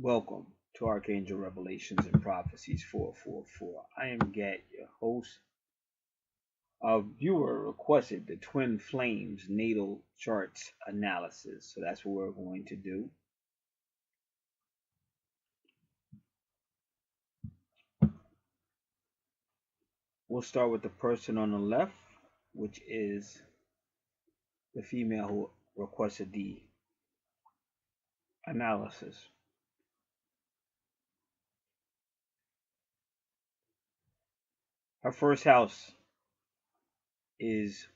Welcome to Archangel Revelations and Prophecies 444. I am Gat, your host. A viewer requested the Twin Flames natal charts analysis, so that's what we're going to do. We'll start with the person on the left, which is the female who requested the analysis. Her first house is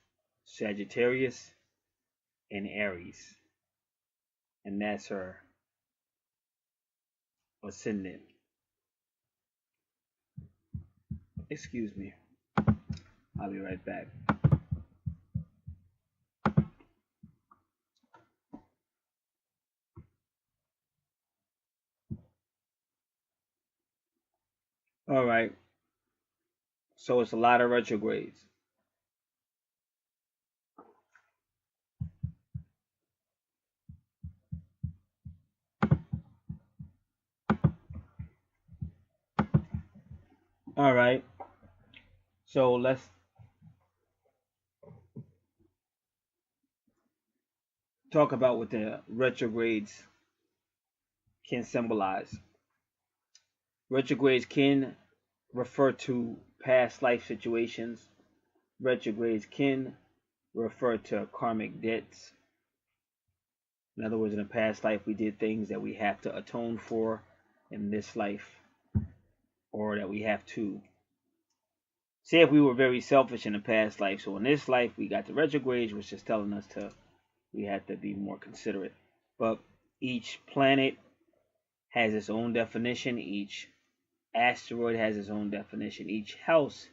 Sagittarius and Aries, and that's her ascendant. Excuse me. I'll be right back. All right. So it's a lot of retrogrades. All right. So let's talk about what the retrogrades can symbolize. Retrogrades can refer to past life situations. Retrogrades can refer to karmic debts. In other words, in a past life, we did things that we have to atone for in this life, or that we have to say if we were very selfish in a past life. So in this life, we got the retrogrades, which is telling us we have to be more considerate. But each planet has its own definition. Each asteroid has its own definition. Each house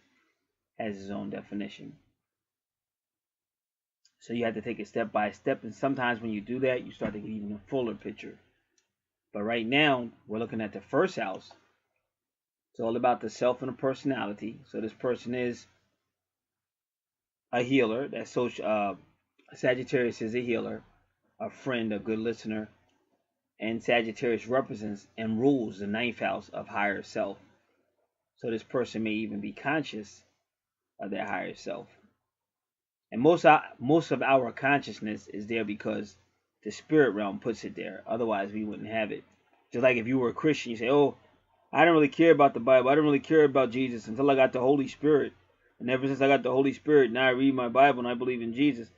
has its own definition. So you have to take it step by step. And sometimes when you do that, you start to get even a fuller picture. But right now, we're looking at the first house. It's all about the self and the personality. So this person is a healer. That's Sagittarius is a healer, a friend, a good listener. And Sagittarius represents and rules the ninth house of higher self. So this person may even be conscious of their higher self. And most of our consciousness is there because the spirit realm puts it there. Otherwise, we wouldn't have it. Just like if you were a Christian, you say, "Oh, I don't really care about the Bible. I don't really care about Jesus until I got the Holy Spirit. And ever since I got the Holy Spirit, now I read my Bible and I believe in Jesus."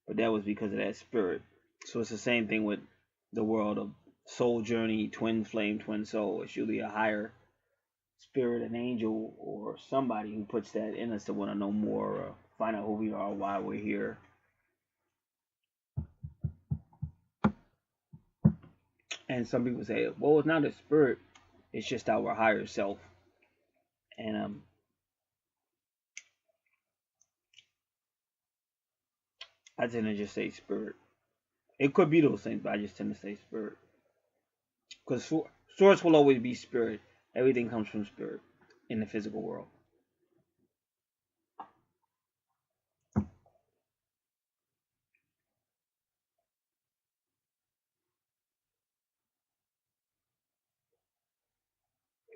But that was because of that spirit. So it's the same thing with the world of soul journey, twin flame, twin soul. It's usually a higher spirit, an angel, or somebody who puts that in us to want to know more, or find out who we are, why we're here. And some people say, well, it's not a spirit, it's just our higher self. And I tend to just say spirit. It could be those things, but I just tend to say spirit. Because source will always be spirit. Everything comes from spirit in the physical world.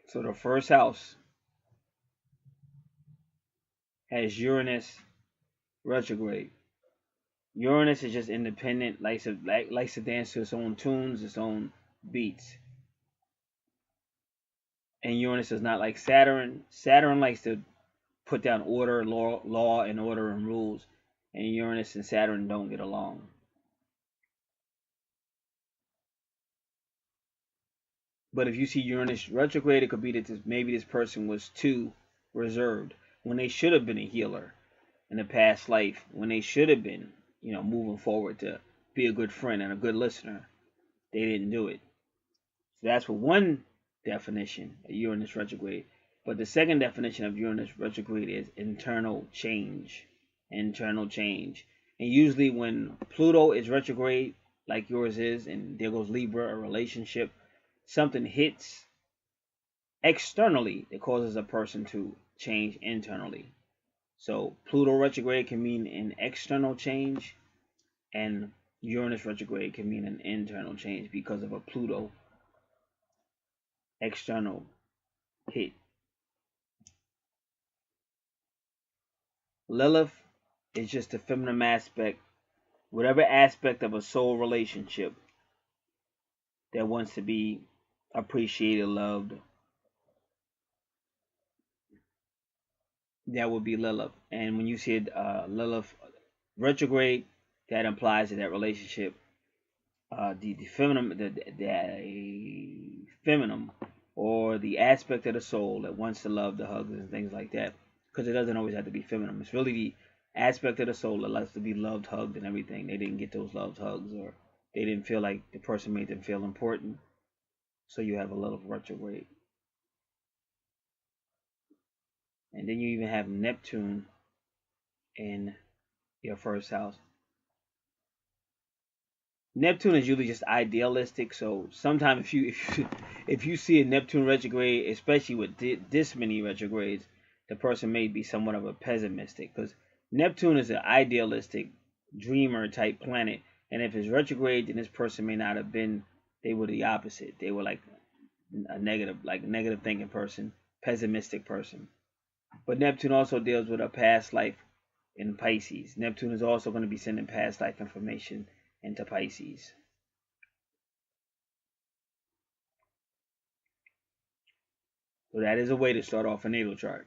So the first house has Uranus retrograde. Uranus is just independent, likes to dance to its own tunes, its own beats. And Uranus is not like Saturn. Saturn likes to put down order, law and order and rules. And Uranus and Saturn don't get along. But if you see Uranus retrograde, it could be that maybe this person was too reserved when they should have been a healer in a past life, when they should have been, moving forward to be a good friend and a good listener. They didn't do it. So that's what one definition of Uranus retrograde. But the second definition of Uranus retrograde is internal change. Internal change. And usually when Pluto is retrograde, like yours is, and there goes Libra, a relationship, something hits externally that causes a person to change internally. So Pluto retrograde can mean an external change, and Uranus retrograde can mean an internal change because of a Pluto external hit. Lilith is just the feminine aspect, whatever aspect of a soul relationship that wants to be appreciated, loved, that would be Lilith. And when you see Lilith retrograde, that implies that that relationship, the feminine, or the aspect of the soul that wants to love, the hugs and things like that, because it doesn't always have to be feminine. It's really the aspect of the soul that likes to be loved, hugged, and everything. They didn't get those loved hugs, or they didn't feel like the person made them feel important. So you have a Lilith retrograde. And then you even have Neptune in your first house. Neptune is usually just idealistic, so sometimes if you see a Neptune retrograde, especially with this many retrogrades, the person may be somewhat of a pessimistic, because Neptune is an idealistic dreamer type planet, and if it's retrograde, then this person may not have been. They were the opposite. They were like a negative thinking person, pessimistic person. But Neptune also deals with a past life in Pisces. Neptune is also going to be sending past life information into Pisces. So that is a way to start off a natal chart.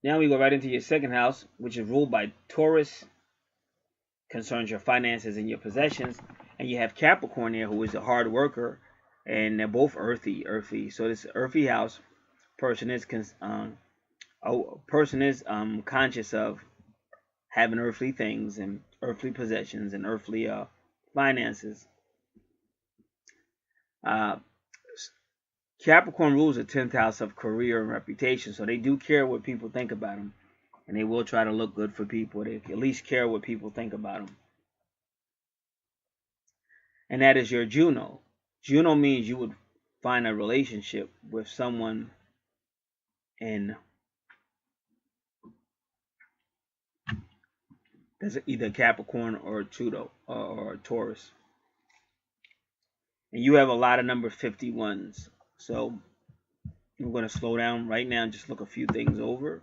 Now we go right into your second house, which is ruled by Taurus, concerns your finances and your possessions. And you have Capricorn here, who is a hard worker, and they're both earthy. So this earthy house, person is conscious of having earthly things and earthly possessions and earthly finances. Capricorn rules the 10th house of career and reputation, so they do care what people think about them, and they will try to look good for people. They at least care what people think about them. And that is your Juno. Juno means you would find a relationship with someone in that's either Capricorn or Pluto or Taurus. And you have a lot of number 51s. So we're going to slow down right now and just look a few things over.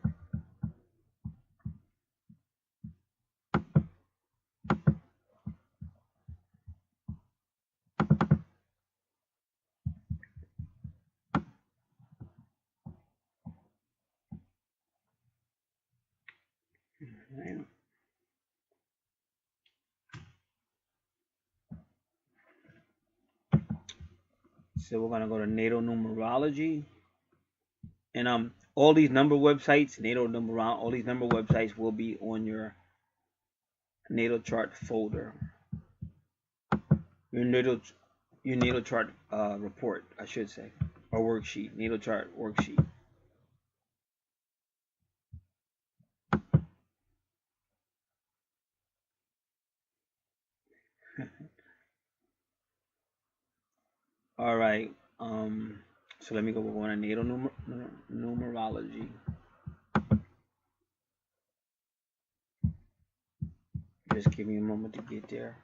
So we're going to go to natal numerology. And all these number websites, all these number websites will be on your natal chart folder. Your natal chart report, I should say, or worksheet, natal chart worksheet. All right. So let me go on natal numerology. Just give me a moment to get there.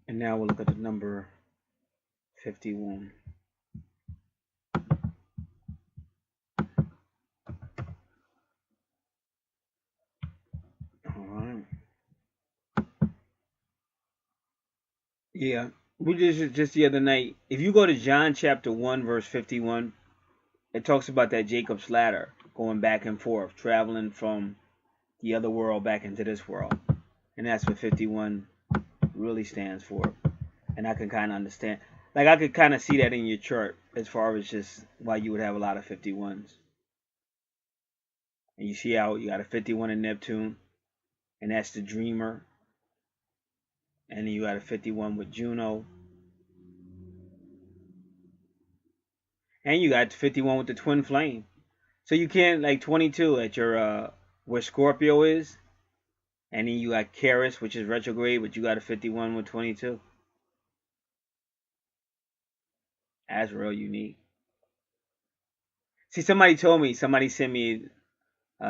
And now we'll look at the number 51. All right. Yeah, we just the other night. If you go to John chapter 1 verse 51, it talks about that Jacob's ladder going back and forth, traveling from the other world back into this world. And that's what 51 really stands for. And I can kind of understand. Like, I could kind of see that in your chart as far as just why you would have a lot of 51s. And you see how you got a 51 in Neptune, and that's the dreamer. And then you got a 51 with Juno. And you got 51 with the twin flame. So you can't, like 22 at your where Scorpio is. And then you got Charis, which is retrograde, but you got a 51 with 22. That's real unique. See, somebody sent me,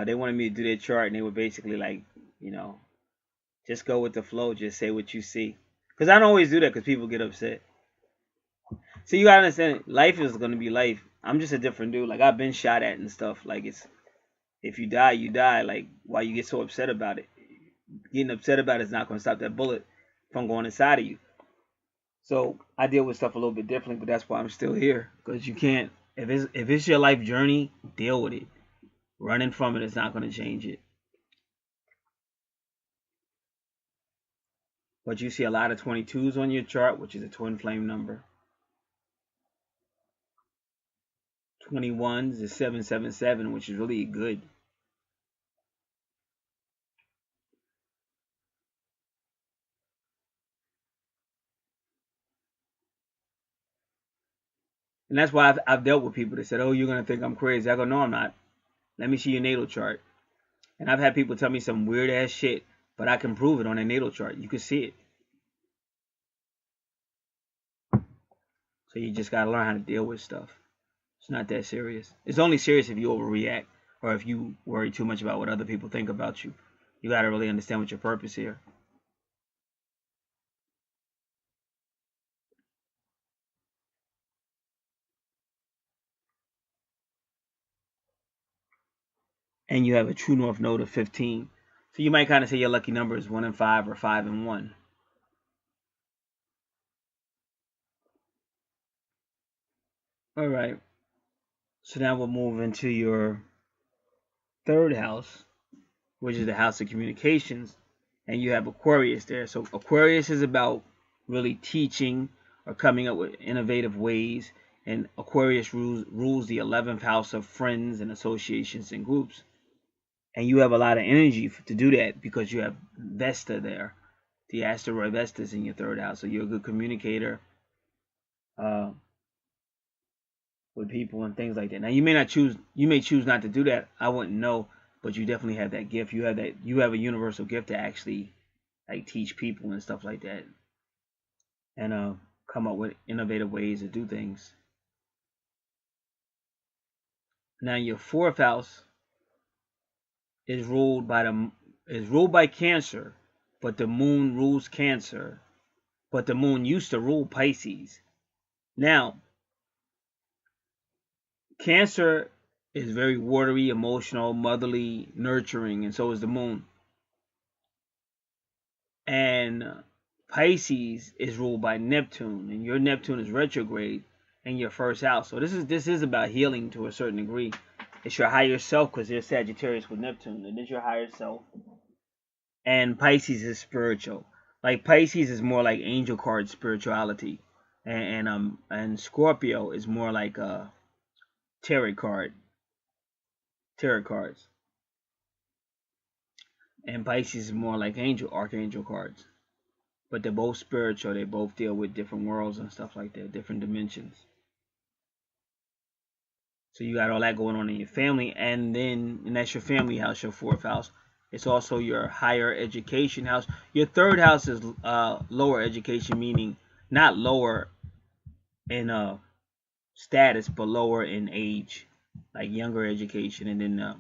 they wanted me to do their chart, and they were basically like, you know, just go with the flow, just say what you see. Because I don't always do that because people get upset. So you gotta understand, life is gonna be life. I'm just a different dude. Like, I've been shot at and stuff. Like, it's, if you die, you die. Like, why you get so upset about it? Getting upset about it is not gonna stop that bullet from going inside of you. So I deal with stuff a little bit differently, but that's why I'm still here. Because you can't, if it's your life journey, deal with it. Running from it is not gonna change it. But you see a lot of 22s on your chart, which is a twin flame number. 21s is 777, which is really good. And that's why I've dealt with people that said, oh, you're going to think I'm crazy. I go, no, I'm not. Let me see your natal chart. And I've had people tell me some weird ass shit, but I can prove it on a natal chart. You can see it. So you just got to learn how to deal with stuff. It's not that serious. It's only serious if you overreact or if you worry too much about what other people think about you. You got to really understand what your purpose here. And you have a true north node of 15. So you might kind of say your lucky number is 1 and 5 or 5 and 1. All right. So now we'll move into your third house, which is the house of communications. And you have Aquarius there. So Aquarius is about really teaching or coming up with innovative ways. And Aquarius rules the 11th house of friends and associations and groups. And you have a lot of energy to do that because you have Vesta there. The asteroid Vesta is in your third house. So you're a good communicator with people and things like that. Now you may choose not to do that. I wouldn't know, but you definitely have that gift. You have a universal gift to actually like teach people and stuff like that. And come up with innovative ways to do things. Now your fourth house is ruled by Cancer, but the moon rules Cancer, but the moon used to rule Pisces. Now, Cancer is very watery, emotional, motherly, nurturing, and so is the moon. And Pisces is ruled by Neptune, and your Neptune is retrograde in your first house. So this is about healing to a certain degree. It's your higher self because there's Sagittarius with Neptune. It is your higher self. And Pisces is spiritual. Like Pisces is more like angel card spirituality. And Scorpio is more like a tarot cards. And Pisces is more like archangel cards. But they're both spiritual. They both deal with different worlds and stuff like that, different dimensions. So you got all that going on in your family, and that's your family house, your fourth house. It's also your higher education house. Your third house is lower education, meaning not lower in status, but lower in age, like younger education. And then the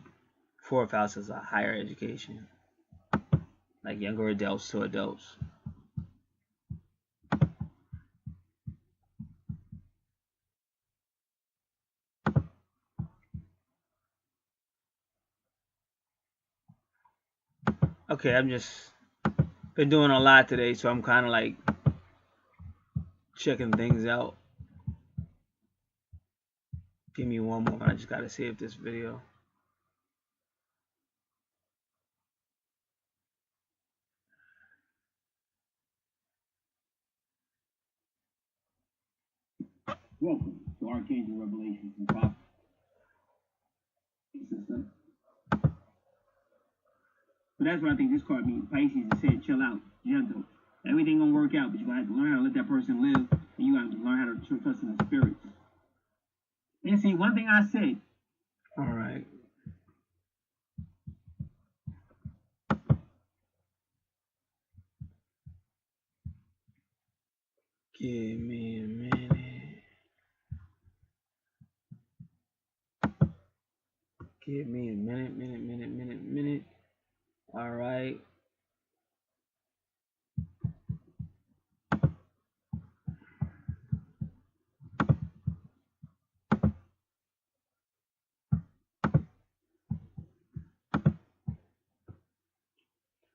fourth house is a higher education, like younger adults to adults. Okay, I'm just been doing a lot today, so I'm kind of like checking things out. Give me one moment. I just gotta save this video. Welcome to Archangel Revelations and Prophecy System. But that's what I think this card means. Pisces is saying, chill out, gentle. Everything gonna work out, but you're gonna have to learn how to let that person live, and you gotta learn how to trust in the spirits. And see, one thing I said. All right. Give me a minute. Give me a minute. All right.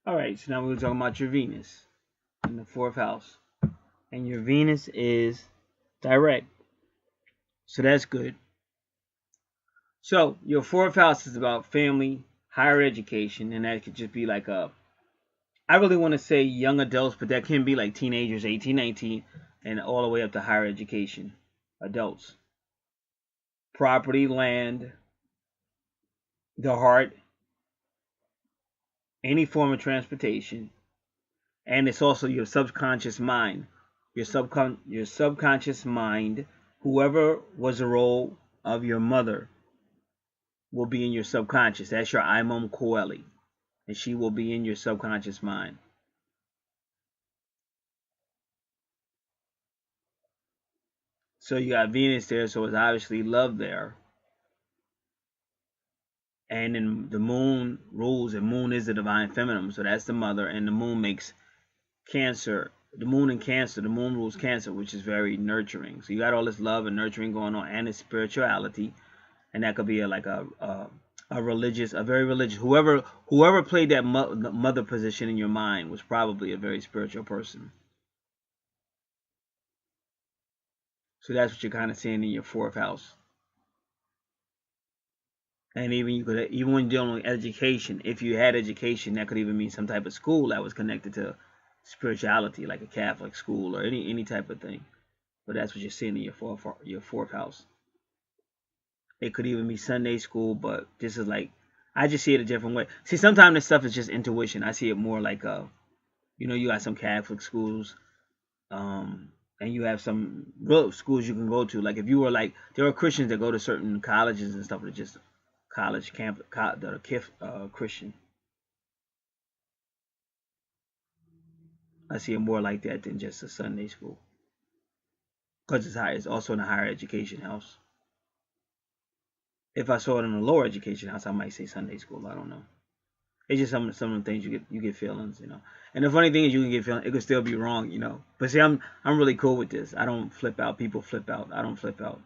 All right, so now we're talking about your Venus in the 4th house. And your Venus is direct. So that's good. So your 4th house is about family, higher education, and that could just be like I really want to say young adults, but that can be like teenagers, 18, 19, and all the way up to higher education, adults. Property, land, the heart, any form of transportation, and it's also your subconscious mind. Your subconscious mind, whoever was the role of your mother will be in your subconscious. That's your imum coeli, and she will be in your subconscious mind. So you got Venus there, so it's obviously love there. And then the moon rules, and moon is the divine feminine, so that's the mother, and the moon makes Cancer, the moon in Cancer, the moon rules Cancer, which is very nurturing. So you got all this love and nurturing going on, and it's spirituality, and that could be like a religious, a very religious. Whoever played that mother position in your mind was probably a very spiritual person. So that's what you're kind of seeing in your 4th house. And even when dealing with education, if you had education, that could even mean some type of school that was connected to spirituality, like a Catholic school or any type of thing. But that's what you're seeing in your 4th house. It could even be Sunday school, but this is like, I just see it a different way. See, sometimes this stuff is just intuition. I see it more like you got some Catholic schools, and you have some real schools you can go to. Like if you were like, there are Christians that go to certain colleges and stuff that are just college camp that are Christian. I see it more like that than just a Sunday school, because it's high. It's also in a higher education house. If I saw it in a lower education house, I might say Sunday school. I don't know. It's just some of the things you get feelings, And the funny thing is, you can get feelings. It could still be wrong, But see, I'm really cool with this. I don't flip out. People flip out. I don't flip out.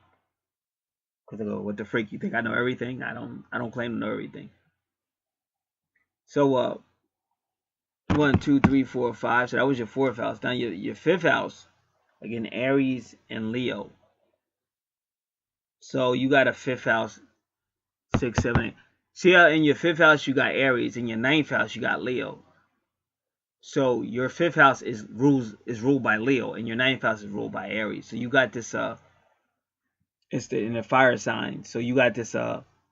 Cause they go, what the freak? You think I know everything? I don't claim to know everything. So 1, 2, 3, 4, 5. So that was your 4th house. Now your 5th house, again, Aries and Leo. So you got a 5th house, 6, 7, 8. See how in your 5th house you got Aries, in your 9th house you got Leo. So your 5th house is ruled by Leo, and your 9th house is ruled by Aries. So you got this it's in the fire sign. So you got this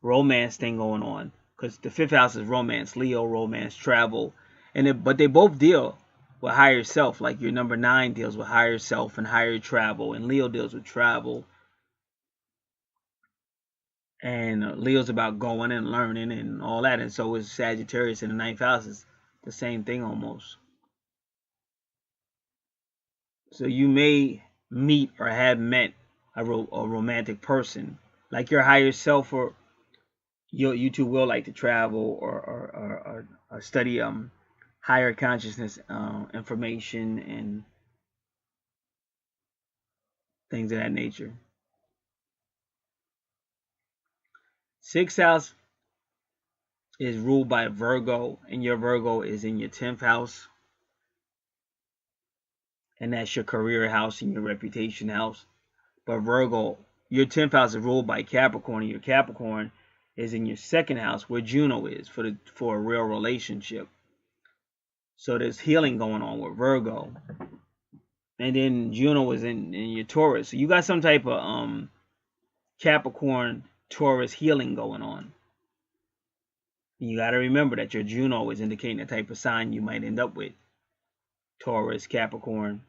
romance thing going on, because the 5th house is romance, Leo, romance, travel, but they both deal with higher self. Like your number 9 deals with higher self and higher travel, and Leo deals with travel. And Leo's about going and learning and all that, and so is Sagittarius in the 9th house. Is the same thing almost. So you may meet or have met a romantic person, like your higher self, or you two will like to travel or study higher consciousness information and things of that nature. 6th house is ruled by Virgo, and your Virgo is in your 10th house. And that's your career house and your reputation house. But Virgo, your 10th house is ruled by Capricorn, and your Capricorn is in your 2nd house, where Juno is for a real relationship. So there's healing going on with Virgo. and then Juno is in your Taurus. So you got some type of Capricorn Taurus healing going on. You got to remember that your Juno is indicating the type of sign you might end up with. Taurus, Capricorn.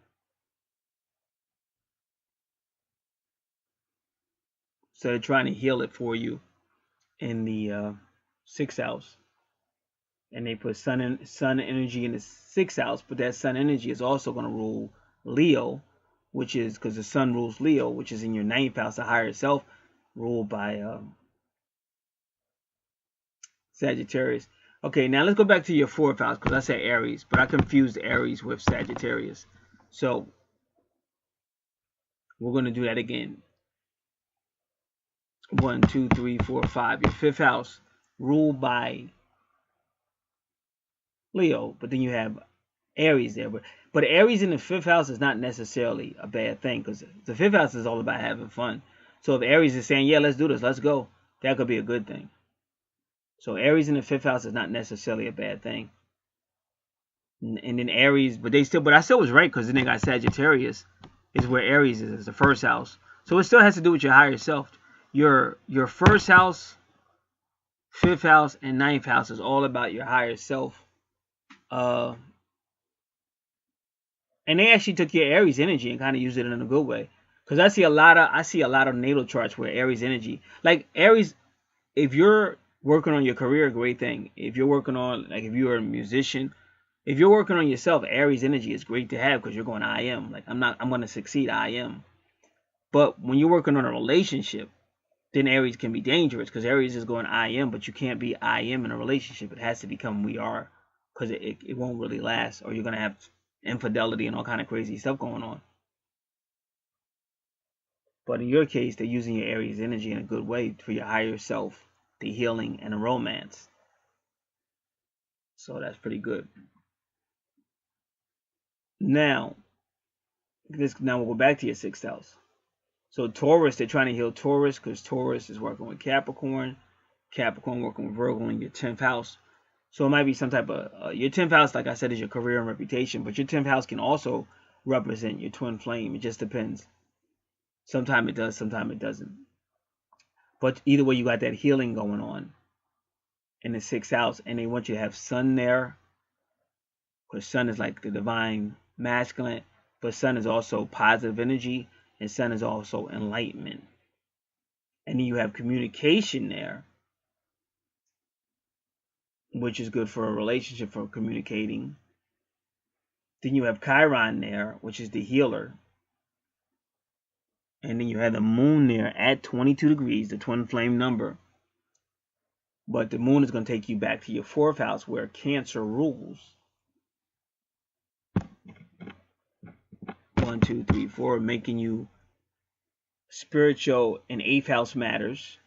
So they're trying to heal it for you in the 6th house. And they put sun energy in the 6th house, but that sun energy is also going to rule Leo, which is because the sun rules Leo, which is in your 9th house, the higher self, ruled by Sagittarius. Okay, now let's go back to your 4th house, because I said Aries, but I confused Aries with Sagittarius. So we're going to do that again. 1, 2, 3, 4, 5. Your 5th house ruled by Leo, but then you have Aries there. But Aries in the 5th house is not necessarily a bad thing, because the 5th house is all about having fun. So if Aries is saying, yeah, let's do this, let's go, that could be a good thing. So Aries in the 5th house is not necessarily a bad thing. And then Aries, but I still was right, because then they got Sagittarius is where Aries is the 1st house. So it still has to do with your higher self. Your 1st house, 5th house, and 9th house is all about your higher self. And they actually took your Aries energy and kind of used it in a good way. Because I see a lot of natal charts where Aries energy, like Aries, if you're working on your career, great thing. If you're working on, like if you're a musician, if you're working on yourself, Aries energy is great to have, because you're going, I am. Like I'm going to succeed, I am. But when you're working on a relationship, then Aries can be dangerous, because Aries is going, I am, but you can't be I am in a relationship. It has to become we are, because it won't really last, or you're going to have infidelity and all kind of crazy stuff going on. But in your case, they're using your Aries energy in a good way for your higher self, the healing, and the romance. So that's pretty good. Now we'll go back to your 6th house. So Taurus, they're trying to heal Taurus, because Taurus is working with Capricorn. Capricorn working with Virgo in your 10th house. So it might be some type of, your 10th house, like I said, is your career and reputation. But your 10th house can also represent your twin flame. It just depends. Sometimes it does, sometimes it doesn't. But either way, you got that healing going on in the 6th house. And they want you to have sun there, because sun is like the divine masculine. But sun is also positive energy. And sun is also enlightenment. And then you have communication there, which is good for a relationship, for communicating. Then you have Chiron there, which is the healer. And then you have the moon there at 22 degrees, the twin flame number. But the moon is going to take you back to your 4th house, where Cancer rules. 1, 2, 3, 4, making you spiritual, and 8th house matters.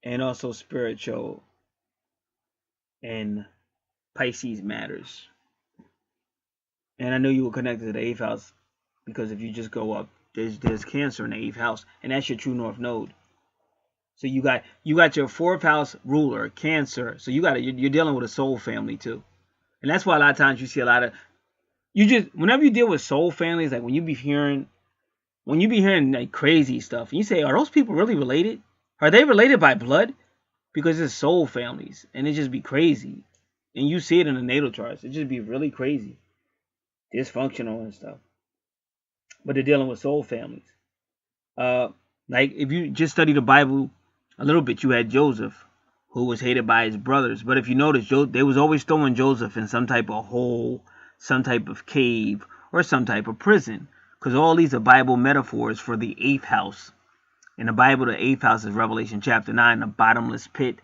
And also spiritual and Pisces matters. And I know you were connected to the 8th house, because if you just go up, there's Cancer in the 8th house, and that's your true north node. So you got your 4th house ruler, Cancer. So you're dealing with a soul family too. And that's why a lot of times you see a lot of, whenever you deal with soul families, like when you be hearing like crazy stuff, and you say, are those people really related? Are they related by blood? Because it's soul families, and it just be crazy. And you see it in the natal charts. It just be really crazy, dysfunctional and stuff. But they're dealing with soul families. Like if you just study the Bible a little bit, you had Joseph, who was hated by his brothers. But if you notice, they was always throwing Joseph in some type of hole, some type of cave, or some type of prison. Because all these are Bible metaphors for the 8th house. In the Bible, the 8th house is Revelation chapter 9, the bottomless pit.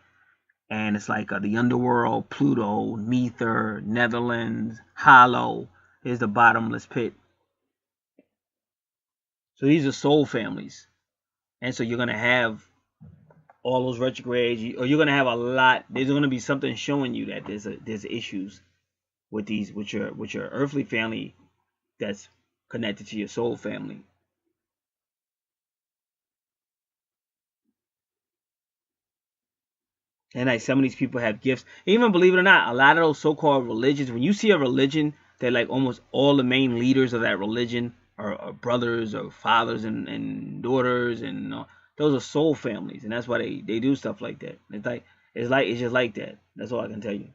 And it's like the underworld, Pluto, Nether, Netherlands, Hollow is the bottomless pit. So these are soul families. And so you're going to have all those retrogrades, or you're going to have a lot. There's going to be something showing you that there's issues with your earthly family that's connected to your soul family. And like some of these people have gifts. Even believe it or not, a lot of those so-called religions, when you see a religion that like almost all the main leaders of that religion are brothers or fathers and daughters, and those are soul families, and that's why they do stuff like that. It's just like that. That's all I can tell you.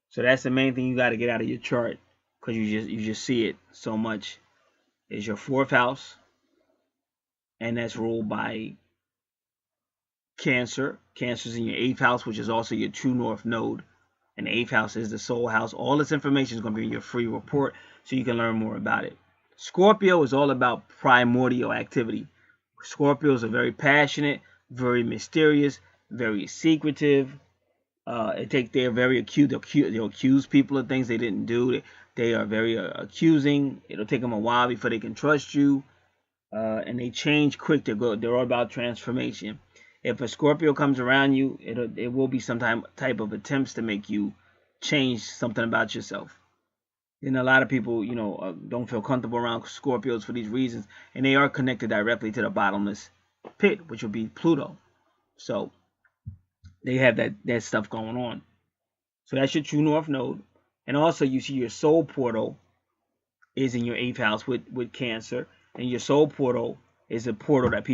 So that's the main thing you got to get out of your chart, because you just see it so much. Is your fourth house, and that's ruled by Cancer. Cancer's in your eighth house, which is also your true north node. And the eighth house is the soul house. All this information is going to be in your free report, so you can learn more about it. Scorpio is all about primordial activity. Scorpios are very passionate, very mysterious, very secretive. They're very acute. They'll accuse people of things they didn't do. They are very accusing. It'll take them a while before they can trust you. And they change quick. They're all about transformation. If a Scorpio comes around you, it will be some type of attempts to make you change something about yourself. And a lot of people, don't feel comfortable around Scorpios for these reasons, and they are connected directly to the bottomless pit, which will be Pluto. So they have that stuff going on. So that's your true north node. And also you see your soul portal is in your eighth house with Cancer. And your soul portal is a portal that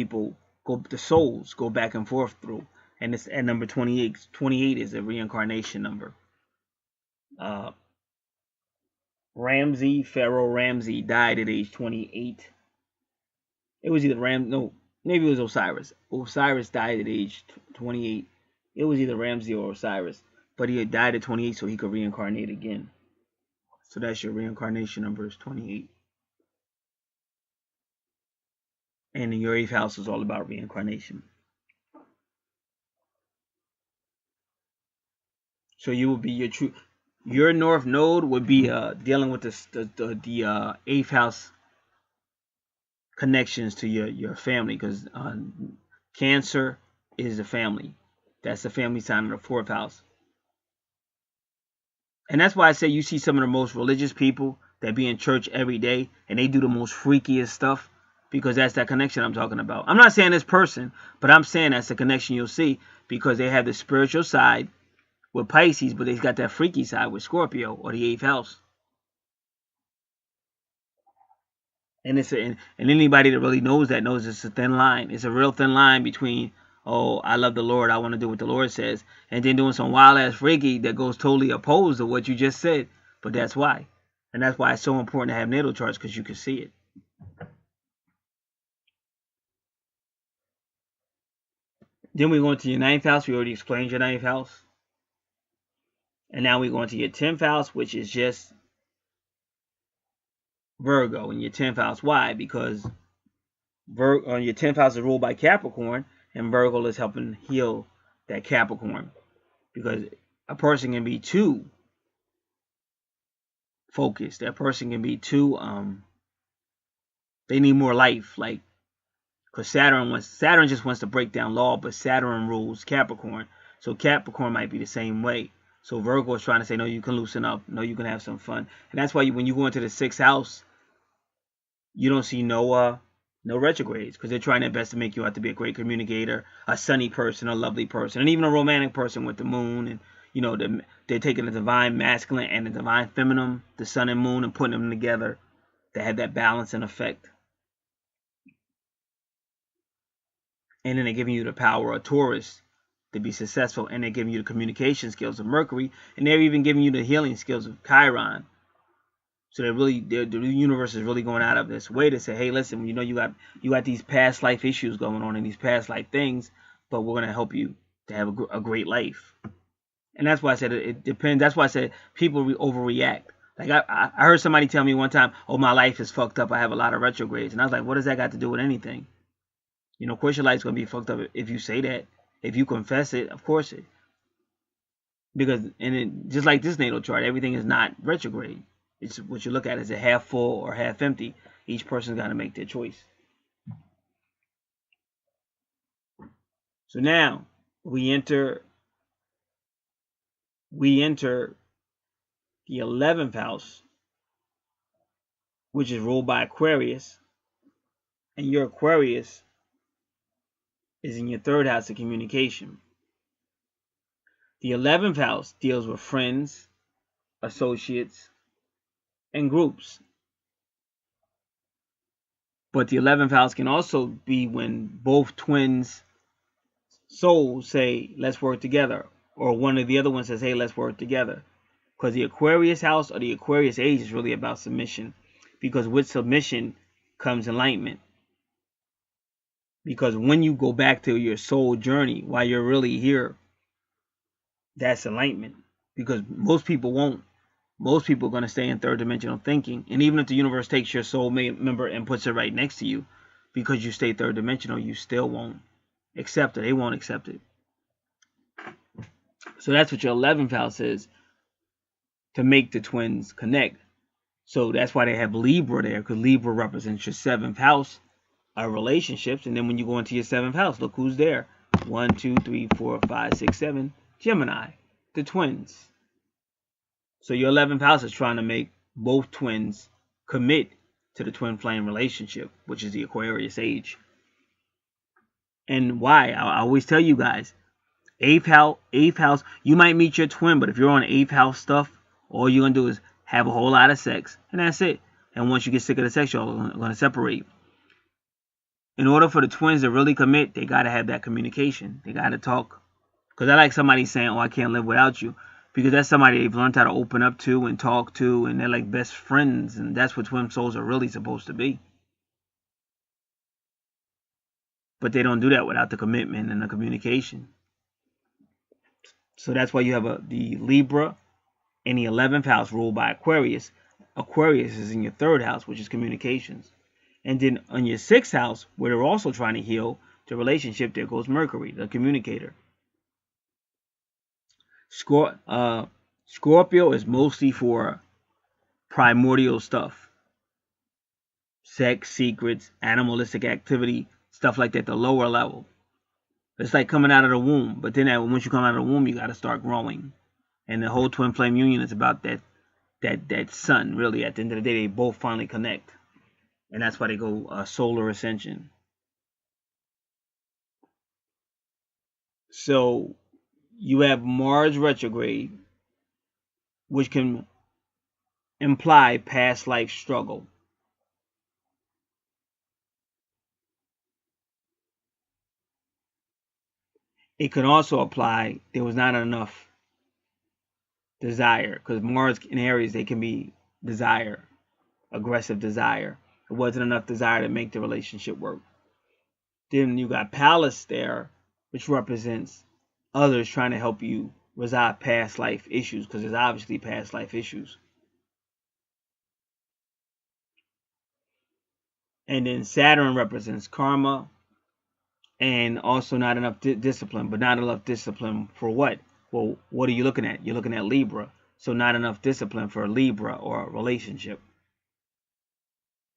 the souls go back and forth through. And it's at number 28. 28 is a reincarnation number. Pharaoh Ramsey died at age 28. It was either maybe it was Osiris. Osiris died at age 28. It was either Ramsey or Osiris. But he had died at 28 so he could reincarnate again. So that's your reincarnation number is 28. And in your eighth house is all about reincarnation. So you will be your north node would be dealing with the eighth house connections to your family, because Cancer is a family. That's the family sign of the fourth house. And that's why I say you see some of the most religious people that be in church every day and they do the most freakiest stuff, because that's that connection I'm talking about. I'm not saying this person, but I'm saying that's the connection you'll see, because they have the spiritual side with Pisces, but they've got that freaky side with Scorpio or the eighth house. And and anybody that really knows that knows it's a thin line. It's a real thin line between, oh, I love the Lord, I want to do what the Lord says, and then doing some wild ass freaky that goes totally opposed to what you just said. But that's why. And that's why it's so important to have natal charts, because you can see it. Then we go into your ninth house. We already explained your ninth house. And now we go into your 10th house, which is just Virgo in your 10th house. Why? Because your 10th house is ruled by Capricorn, and Virgo is helping heal that Capricorn. Because a person can be too focused. That person can be too they need more life, like, because Saturn just wants to break down law, but Saturn rules Capricorn, so Capricorn might be the same way. So Virgo is trying to say, no, you can loosen up, no, you can have some fun. And that's why when you go into the 6th house, you don't see no retrogrades, because they're trying their best to make you out to be a great communicator, a sunny person, a lovely person, and even a romantic person with the moon. And they're taking the divine masculine and the divine feminine, the sun and moon, and putting them together to have that balance and effect. And then they're giving you the power of Taurus to be successful, and they're giving you the communication skills of Mercury, and they're even giving you the healing skills of Chiron. So the universe is really going out of this way to say, hey, listen, you got these past life issues going on and these past life things, but we're going to help you to have a great life. And that's why I said it depends. That's why I said people overreact. Like I heard somebody tell me one time, oh, my life is fucked up, I have a lot of retrogrades. And I was like, what does that got to do with anything? Of course your life's going to be fucked up if you say that. If you confess it, of course it. Because, just like this natal chart, everything is not retrograde. It's what you look at, is it half full or half empty? Each person's got to make their choice. So now we enter the 11th house, which is ruled by Aquarius, and your Aquarius is in your 3rd house of communication. The 11th house deals with friends, associates, and groups. But the 11th house can also be when both twins souls say, let's work together, or one of the other ones says, hey, let's work together. Because the Aquarius house or the Aquarius age is really about submission, because with submission comes enlightenment. Because when you go back to your soul journey while you're really here, that's enlightenment. Because most people won't. Most people are going to stay in 3rd dimensional thinking. And even if the universe takes your soul member and puts it right next to you, because you stay 3rd dimensional, you still won't accept it. They won't accept it. So that's what your 11th house is, to make the twins connect. So that's why they have Libra there, because Libra represents your 7th house of relationships. And then when you go into your 7th house, look who's there. 1, 2, 3, 4, 5, 6, 7. Gemini, the twins. So your 11th house is trying to make both twins commit to the twin flame relationship, which is the Aquarius age. And why? I always tell you guys, 8th house, you might meet your twin, but if you're on 8th house stuff, all you're going to do is have a whole lot of sex, and that's it. And once you get sick of the sex, you're going to separate. In order for the twins to really commit, they got to have that communication. They got to talk. Because I like somebody saying, oh, I can't live without you. Because that's somebody they've learned how to open up to and talk to, and they're like best friends, and that's what twin souls are really supposed to be. But they don't do that without the commitment and the communication. So that's why you have the Libra in the 11th house ruled by Aquarius. Aquarius is in your 3rd house, which is communications. And then on your 6th house, where they're also trying to heal the relationship, there goes Mercury, the communicator. Scorpio is mostly for primordial stuff. Sex, secrets, animalistic activity, stuff like that, the lower level. It's like coming out of the womb. But then once you come out of the womb, you got to start growing. And the whole twin flame union is about that sun, really. At the end of the day, they both finally connect. And that's why they go solar ascension. So you have Mars retrograde, which can imply past life struggle. It could also apply there was not enough desire, because Mars in Aries, they can be desire, aggressive desire. It wasn't enough desire to make the relationship work. Then you got Pallas there, which represents others trying to help you resolve past life issues, because there's obviously past life issues. And then Saturn represents karma, and also not enough discipline. But not enough discipline for what? Well, what are you looking at? You're looking at Libra. So not enough discipline for a Libra or a relationship.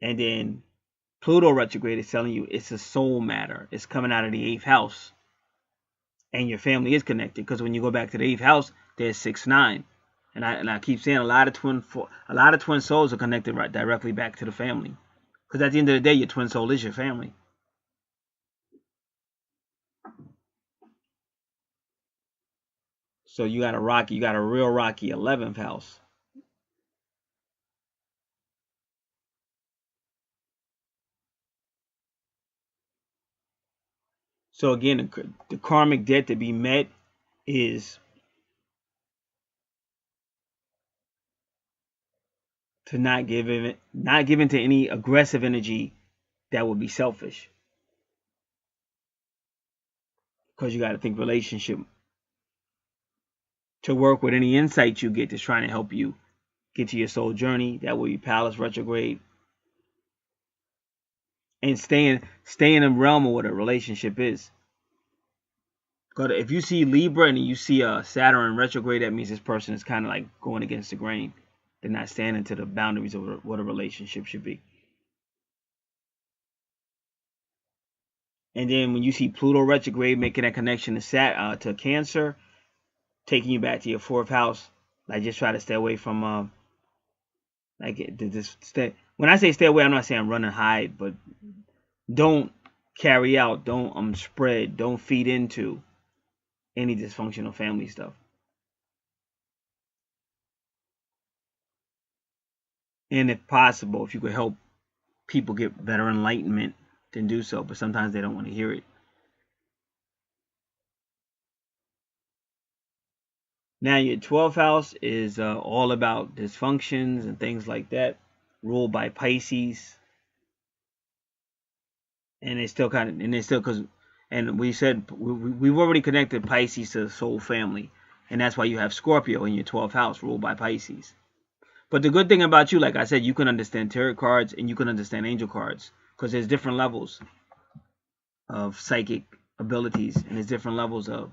And then Pluto retrograde is telling you it's a soul matter. It's coming out of the 8th house. And your family is connected, because when you go back to the 8th house, there's 6, 9. And I keep saying a lot of twin souls are connected right directly back to the family. Because at the end of the day, your twin soul is your family. So you got a real rocky 11th house. So again, the karmic debt to be met is to not give in to any aggressive energy that would be selfish. Because you got to think relationship. To work with any insight you get that's trying to help you get to your soul journey. That will be Pallas retrograde. And stay in the realm of what a relationship is. Because if you see Libra and you see a Saturn retrograde, that means this person is kind of like going against the grain. They're not standing to the boundaries of what a relationship should be. And then when you see Pluto retrograde making that connection to Cancer, taking you back to your 4th house, Like just try to stay away from just stay. When I say stay away, I'm not saying run and hide, but don't carry out, don't spread, don't feed into any dysfunctional family stuff. And if possible, if you could help people get better enlightenment, then do so. But sometimes they don't want to hear it. Now your 12th house is all about dysfunctions and things like that, ruled by Pisces, and it's still kind of, and it's still because, and we said we've already connected Pisces to the soul family, and that's why you have Scorpio in your 12th house, ruled by Pisces. But the good thing about you, like I said, you can understand tarot cards and you can understand angel cards because there's different levels of psychic abilities and there's different levels of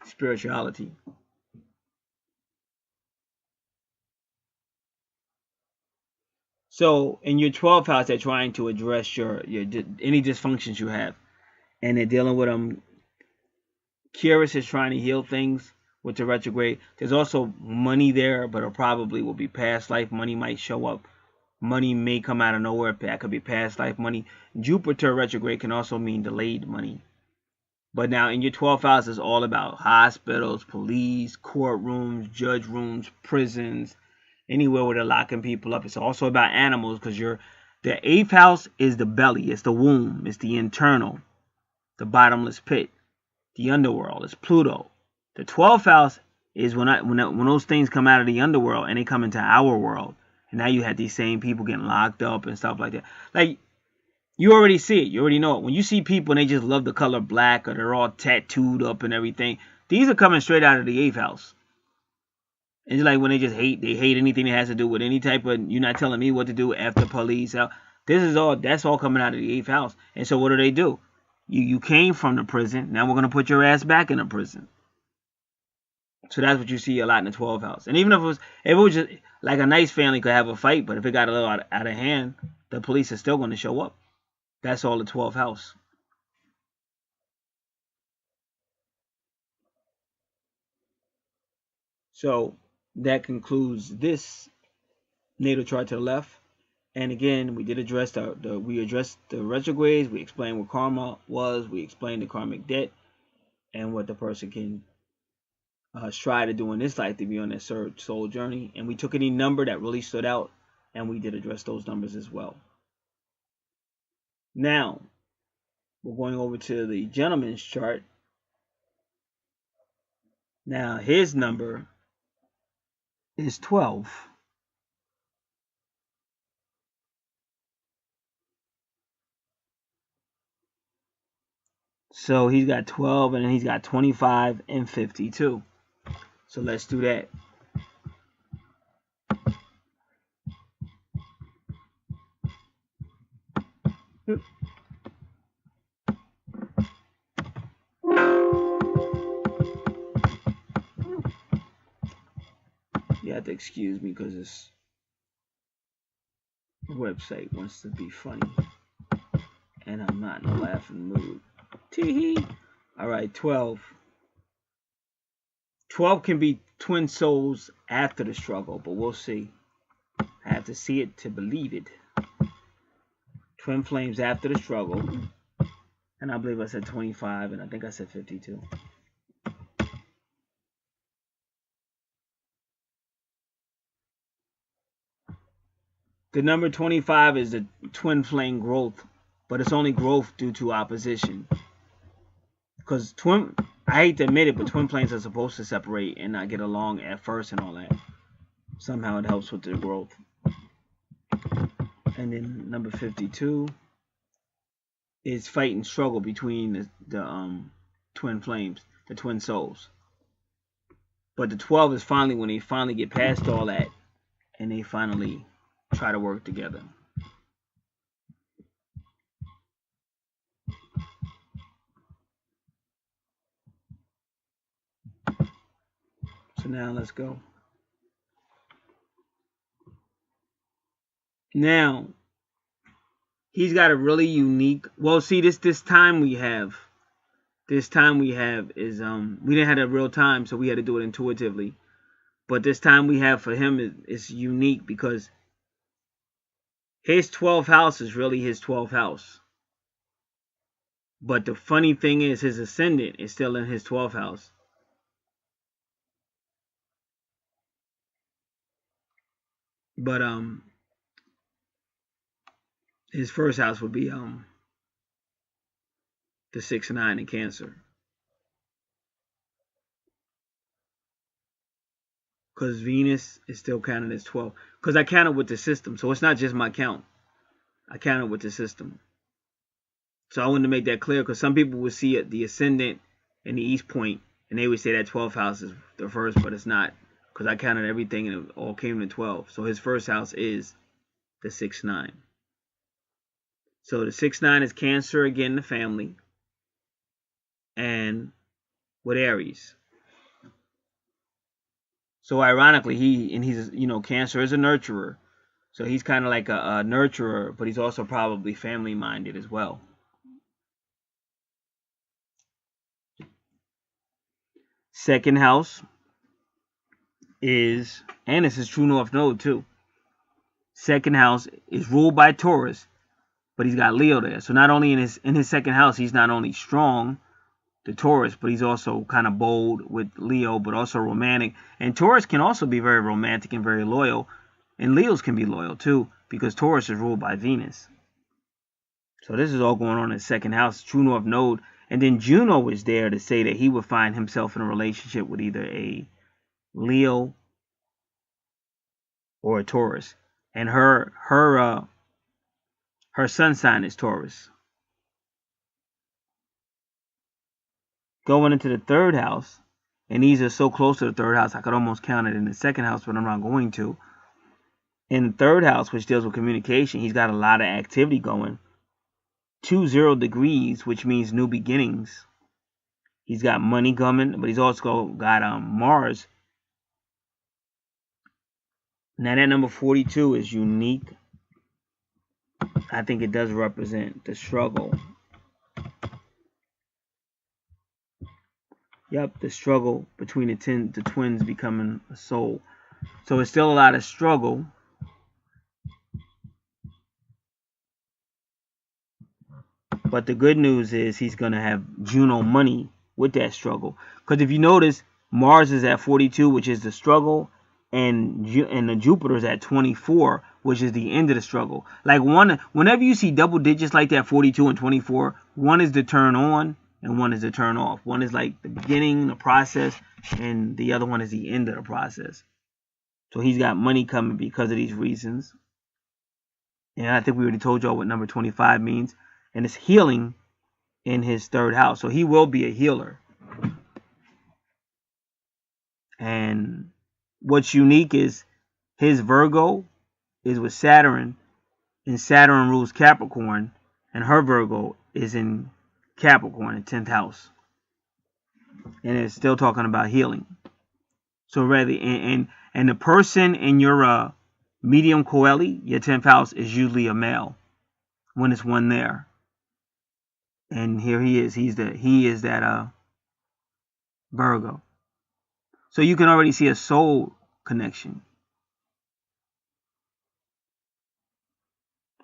spirituality. So in your 12th house, they're trying to address your any dysfunctions you have, and they're dealing with them. Curious is trying to heal things with the retrograde. There's also money there, but it probably will be past life money. Might show up. Money may come out of nowhere. That could be past life money. Jupiter retrograde can also mean delayed money. But now in your 12th house is all about hospitals, police, courtrooms, judge rooms, prisons, anywhere where they're locking people up. It's also about animals because the 8th house is the belly, it's the womb, it's the internal, the bottomless pit, the underworld, it's Pluto. The 12th house is when those things come out of the underworld and they come into our world. And now you have these same people getting locked up and stuff like that. Like, you already see it. You already know it. When you see people and they just love the color black or they're all tattooed up and everything, these are coming straight out of the 8th house. It's like when they hate anything that has to do with any type of, you're not telling me what to do after police. That's all coming out of the 8th house. And so what do? You came from the prison. Now we're going to put your ass back in the prison. So that's what you see a lot in the 12th house. And even if it was just like a nice family could have a fight, but if it got a little out of hand, the police are still going to show up. That's all the 12th house. So that concludes this natal chart to the left. And again, we did address we addressed the retrogrades. We explained what karma was. We explained the karmic debt and what the person can strive to do in this life to be on their soul journey. And we took any number that really stood out, and we did address those numbers as well. Now, we're going over to the gentleman's chart. Now, his number is 12. So he's got 12 and then he's got 25 and 52. So let's do that. You have to excuse me because this website wants to be funny. And I'm not in a laughing mood. Tee-hee. Alright, 12. 12 can be twin souls after the struggle, but we'll see. I have to see it to believe it. Twin flames after the struggle. And I believe I said 25, and I think I said 52. The number 25 is the twin flame growth, but it's only growth due to opposition. Because I hate to admit it, but twin flames are supposed to separate and not get along at first and all that. Somehow it helps with the growth. And then number 52 is fight and struggle between the twin flames, the twin souls. But the 12 is finally when they finally get past all that and they finally try to work together. So now let's go. Now, he's got a really unique, well, see, this time we have this time we have is we didn't have a real time, so we had to do it intuitively. But this time we have for him is unique because his 12th house is really his 12th house. But the funny thing is his ascendant is still in his 12th house. But his first house would be the 6-9 in Cancer. Because Venus is still counted as 12. Because I counted with the system. So it's not just my count. I counted with the system. So I wanted to make that clear because some people would see it, the ascendant and the east point, and they would say that 12th house is the first, but it's not. Because I counted everything and it all came to 12. So his first house is the 6-9. So the 6-9 is Cancer, again, the family. And with Aries. So ironically, he's Cancer is a nurturer. So he's kind of like a nurturer, but he's also probably family minded as well. Second house is, and this is true north node too. Second house is ruled by Taurus, but he's got Leo there. So not only in his second house, he's not only strong, the Taurus, but he's also kind of bold with Leo, but also romantic. And Taurus can also be very romantic and very loyal. And Leos can be loyal too, because Taurus is ruled by Venus. So this is all going on in the second house, true north node. And then Juno is there to say that he would find himself in a relationship with either a Leo or a Taurus. And her sun sign is Taurus. Going into the third house, and these are so close to the third house, I could almost count it in the second house, but I'm not going to. In the third house, which deals with communication, he's got a lot of activity going. 20 degrees, which means new beginnings. He's got money coming, but he's also got Mars. Now that number 42 is unique. I think it does represent the struggle. Yep, the struggle between the twins becoming a soul. So it's still a lot of struggle. But the good news is he's going to have Juno money with that struggle. Because if you notice, Mars is at 42, which is the struggle, and the Jupiter is at 24, which is the end of the struggle. Like whenever you see double digits like that, 42 and 24, one is the turn on and one is the turn off. One is like the beginning, the process, and the other one is the end of the process. So he's got money coming because of these reasons. And I think we already told y'all what number 25 means. And it's healing in his third house. So he will be a healer. And what's unique is his Virgo is with Saturn. And Saturn rules Capricorn. And her Virgo is in Capricorn, in 10th house. And it's still talking about healing. So rather, and the person in your medium coeli, your 10th house, is usually a male when it's one there. And here he is. He is that Virgo. So you can already see a soul connection.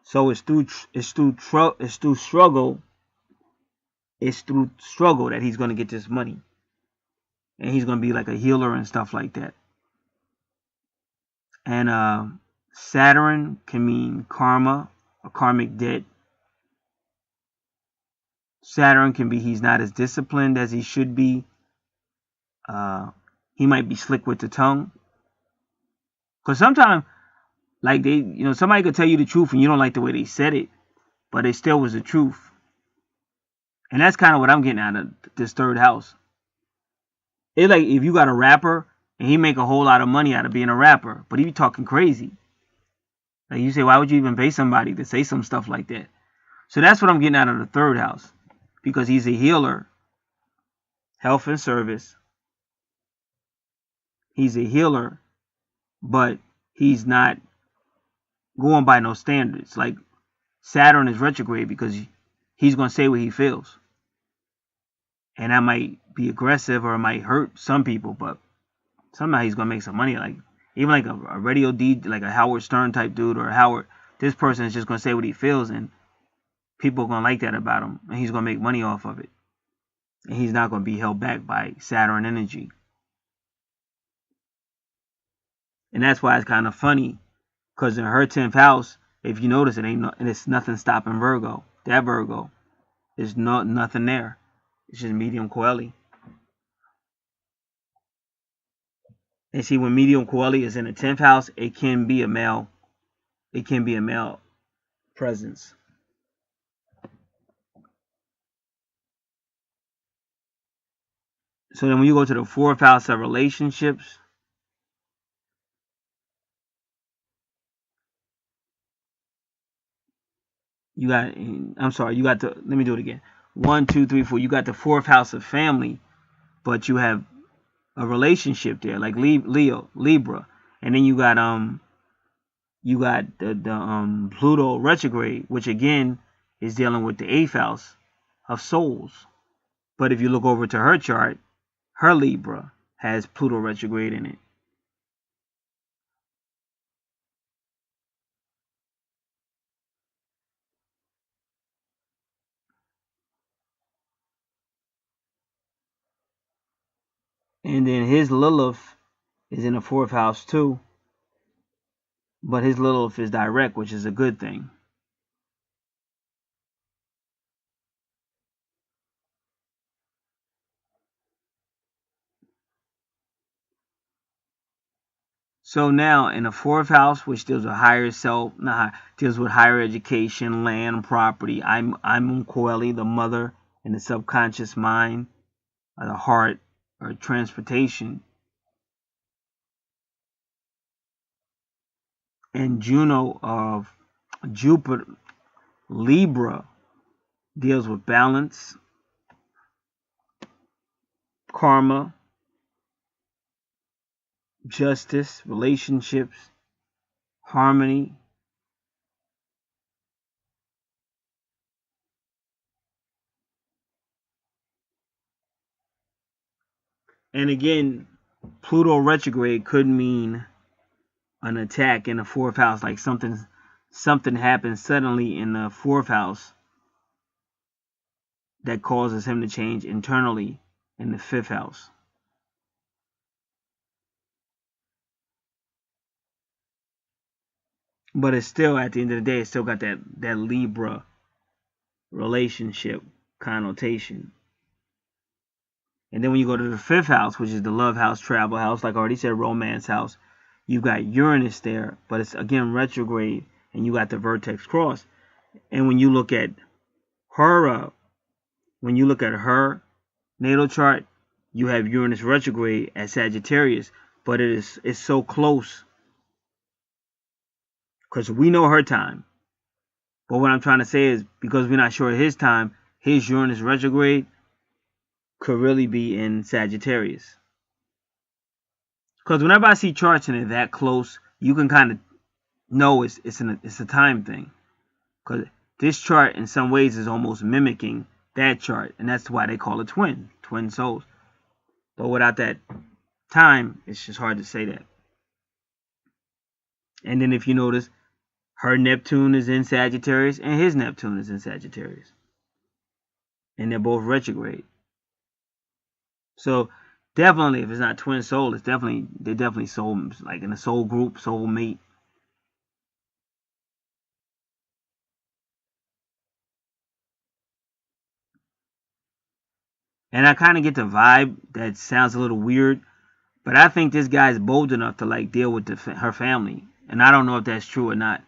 So it's through struggle. It's through struggle that he's going to get this money. And he's going to be like a healer and stuff like that. And Saturn can mean karma, a karmic debt. Saturn can be he's not as disciplined as he should be. He might be slick with the tongue. Because sometimes, like somebody could tell you the truth and you don't like the way they said it, but it still was the truth. And that's kind of what I'm getting out of this third house. It's like if you got a rapper and he make a whole lot of money out of being a rapper, but he be talking crazy. Like you say, why would you even pay somebody to say some stuff like that? So that's what I'm getting out of the third house. Because he's a healer. Health and service. He's a healer. But he's not going by no standards. Like Saturn is retrograde because he's going to say what he feels. and that might be aggressive or it might hurt some people, but somehow he's gonna make some money. Like even like a radio DJ, like a Howard Stern type dude or a Howard. This person is just gonna say what he feels, and people are gonna like that about him, and he's gonna make money off of it. And he's not gonna be held back by Saturn energy. And that's why it's kind of funny, because in her 10th house, if you notice, it's nothing stopping Virgo. That Virgo, there's nothing there. It's just medium coeli. And see, when medium coeli is in the 10th house, it can be a male. It can be a male presence. So then when you go to the 4th house of relationships, you got, I'm sorry, you got let me do it again. 1, 2, 3, 4. You got the 4th house of family, but you have a relationship there, like Leo, Libra. And then you got the Pluto retrograde, which again is dealing with the 8th house of souls. But if you look over to her chart, her Libra has Pluto retrograde in it. And then his Lilith is in the 4th house too. But his Lilith is direct, which is a good thing. So now in the 4th house, which deals with higher self, deals with higher education, land, property. I'm Coeli, the mother, and the subconscious mind, or the heart, or transportation. And Juno of Jupiter, Libra, deals with balance, karma, justice, relationships, harmony. And again, Pluto retrograde could mean an attack in the 4th house, like something happens suddenly in the 4th house that causes him to change internally in the 5th house. But it's still, at the end of the day, it's still got that Libra relationship connotation. And then when you go to the 5th house, which is the love house, travel house, like I already said, romance house, you've got Uranus there, but it's again retrograde, and you got the vertex cross. And when you look at her, natal chart, you have Uranus retrograde at Sagittarius, but it's so close, because we know her time. But what I'm trying to say is, because we're not sure of his time, his Uranus retrograde could really be in Sagittarius. Because whenever I see charts and they're that close, you can kind of know it's a time thing. Because this chart in some ways is almost mimicking that chart, and that's why they call it twin souls. But without that time, it's just hard to say that. And then if you notice, her Neptune is in Sagittarius and his Neptune is in Sagittarius, and they're both retrograde. So definitely, if it's not twin soul, they're definitely soul, like in a soul group, soul mate. And I kind of get the vibe that sounds a little weird, but I think this guy's bold enough to like deal with her family, and I don't know if that's true or not.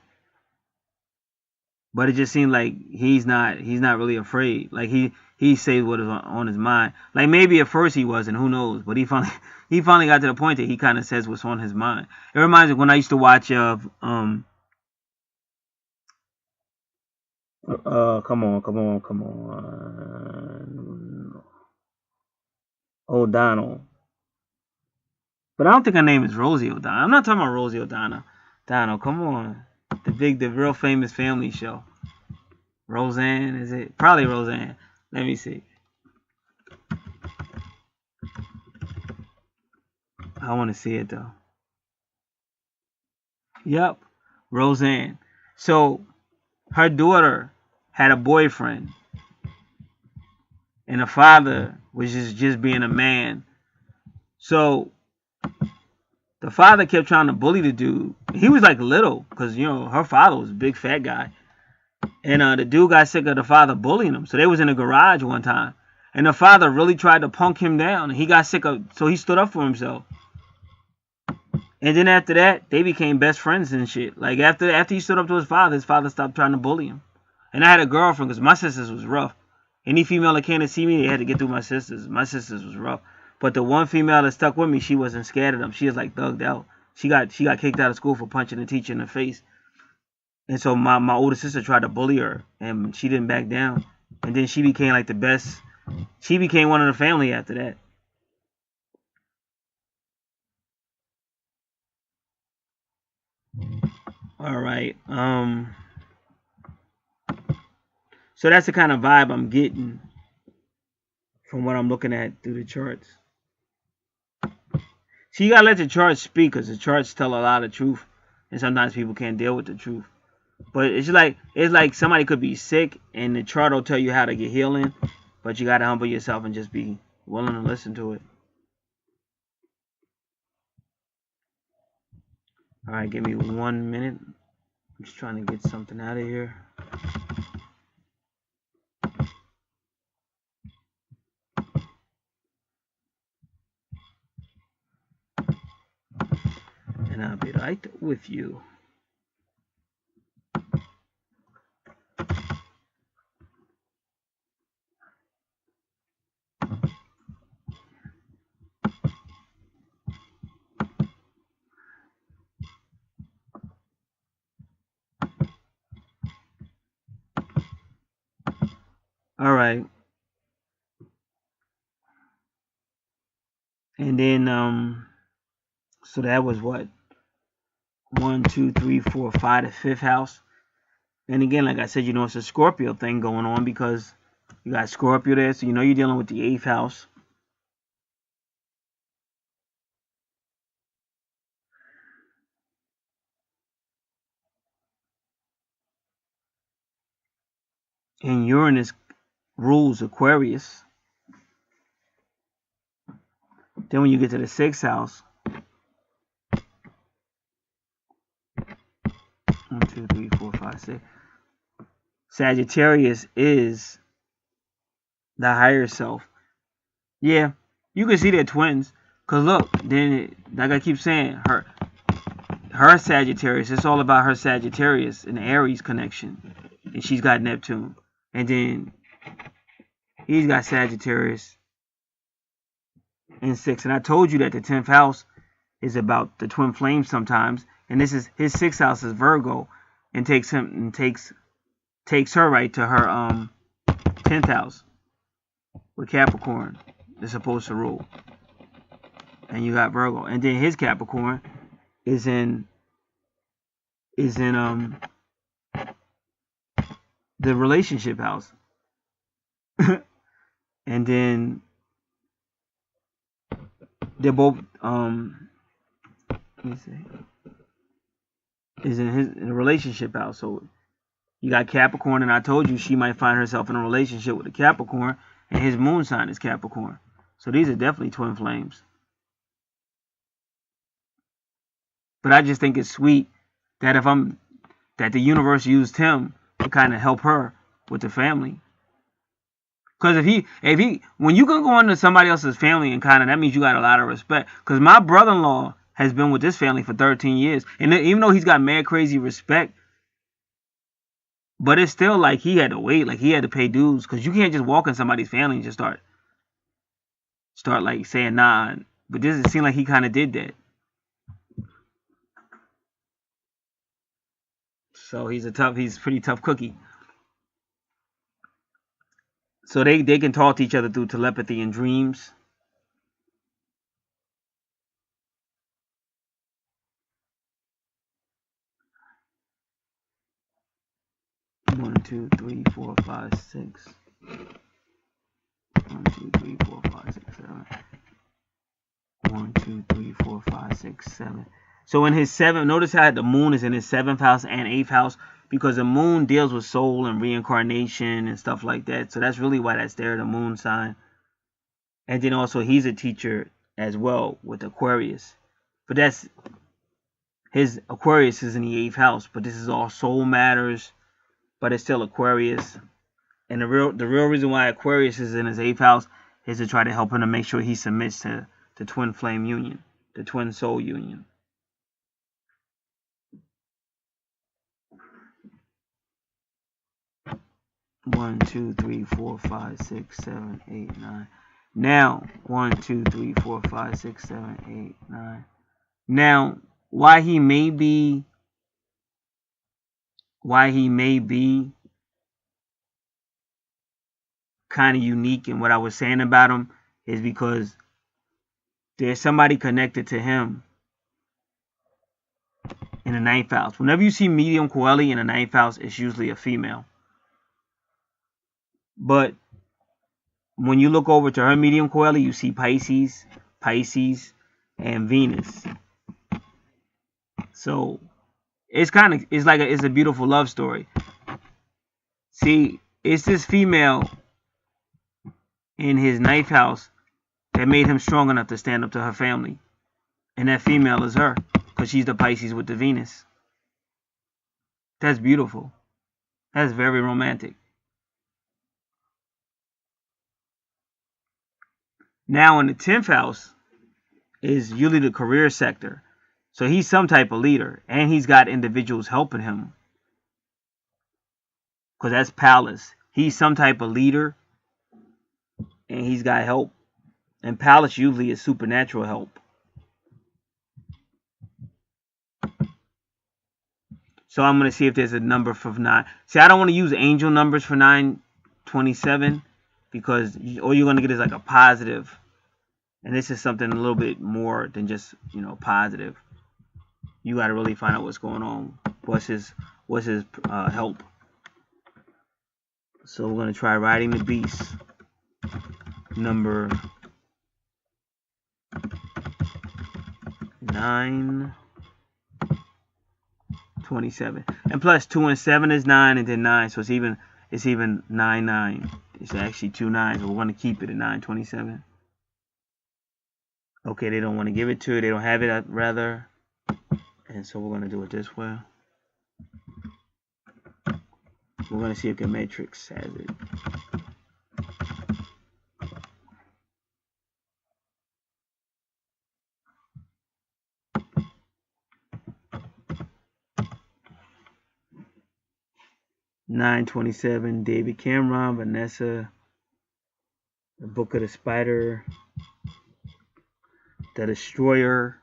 But it just seems like he's not really afraid. Like he says what is on his mind. Like maybe at first he wasn't, who knows? But he finally got to the point that he kind of says what's on his mind. It reminds me when I used to watch come on, O'Donnell. But I don't think her name is Rosie O'Donnell. I'm not talking about Rosie O'Donnell. Come on. The real famous family show. Roseanne, is it? Probably Roseanne. Let me see. I want to see it though. Yep, Roseanne. So her daughter had a boyfriend, and the father was just being a man. So the father kept trying to bully the dude. He was like little, because her father was a big fat guy, and the dude got sick of the father bullying him. So they was in a garage one time, and the father really tried to punk him down, and he got sick of. So he stood up for himself. And then after that, they became best friends and shit. Like after he stood up to his father stopped trying to bully him. And I had a girlfriend because my sisters was rough. Any female that came to see me, they had to get through my sisters. My sisters was rough. But the one female that stuck with me, she wasn't scared of them. She was like thugged out. She got kicked out of school for punching the teacher in the face. And so my older sister tried to bully her, and she didn't back down. And then she became like the best. She became one of the family after that. All right. So that's the kind of vibe I'm getting from what I'm looking at through the charts. So you gotta let the charts speak, because the charts tell a lot of truth, and sometimes people can't deal with the truth. But it's like somebody could be sick, and the chart will tell you how to get healing, but you gotta humble yourself and just be willing to listen to it. All right, give me 1 minute. I'm just trying to get something out of here. And I'll be right with you. All right. And then so that was what? 1, 2, 3, 4, 5, the fifth house. And again, like I said, it's a Scorpio thing going on, because you got Scorpio there, so you're dealing with the 8th house. And Uranus rules Aquarius. Then when you get to the 6th house, 1, 2, 3, 4, 5, 6. Sagittarius is the higher self. Yeah, you can see they're twins. Cause look, then like I keep saying, her Sagittarius, it's all about her Sagittarius and Aries connection. And she's got Neptune. And then he's got Sagittarius in 6th. And I told you that the 10th house is about the twin flames sometimes. And this is his 6th house is Virgo, and takes her right to her 10th house with Capricorn. They're supposed to rule. And you got Virgo. And then his Capricorn is in the relationship house. And then they're both let me see, is in the relationship house. So you got Capricorn, and I told you she might find herself in a relationship with a Capricorn, and his moon sign is Capricorn. So these are definitely twin flames. But I just think it's sweet that that the universe used him to kind of help her with the family. Because when you can go into somebody else's family and that means you got a lot of respect. Because my brother-in-law has been with this family for 13 years. And even though he's got mad crazy respect, but it's still like he had to wait. Like he had to pay dues. Because you can't just walk in somebody's family and just start like saying nah. But it seemed like he kind of did that. So he's pretty tough cookie. So they can talk to each other through telepathy and dreams. One, 2, 3, 4, 5, 6. 1, 2, 3, 4, 5, 6, 7. 1, 1, 2, 3, 4, 5, 6, 7. So in his 7th, notice how the moon is in his 7th house and 8th house, because the moon deals with soul and reincarnation and stuff like that. So that's really why that's there, the moon sign. And then also he's a teacher as well with Aquarius. But that's his Aquarius is in the 8th house, but this is all soul matters, but it's still Aquarius. And the real reason why Aquarius is in his 8th house is to try to help him to make sure he submits to the twin flame union, the twin soul union. One, 2, 3, 4, 5, 6, 7, 8, 9. Now, 1, 2, 3, 4, 5, 6, 7, 8, 9. Now, why he may be kind of unique in what I was saying about him is because there's somebody connected to him in the 9th house. Whenever you see medium coeli in the 9th house, it's usually a female. But when you look over to her medium coeli, you see Pisces, and Venus. So it's a beautiful love story. See, it's this female in his 9th house that made him strong enough to stand up to her family. And that female is her, because she's the Pisces with the Venus. That's beautiful. That's very romantic. Now in the 10th house is usually the career sector. So he's some type of leader, and he's got individuals helping him. Because that's Palace. He's some type of leader, and he's got help. And Palace usually is supernatural help. So I'm going to see if there's a number for 9. See, I don't want to use angel numbers for 927 because all you're going to get is like a positive. And this is something a little bit more than just, positive. You got to really find out what's going on. What's his help? So we're going to try riding the beast. Number 927. And plus 2 and 7 is 9, and then 9. So it's even 9. It's actually 2 9s. So we're going to keep it at 927. Okay, they don't want to give it to it. They don't have it, rather. And so we're going to do it this way. We're going to see if the matrix has it. (927) David Cameron, Vanessa, The Book of the Spider, The Destroyer.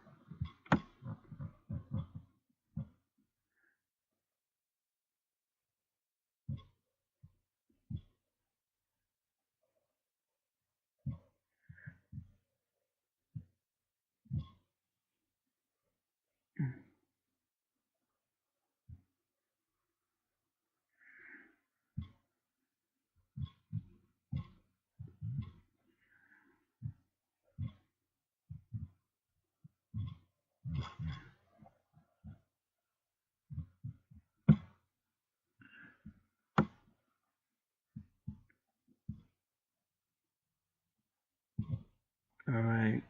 All right.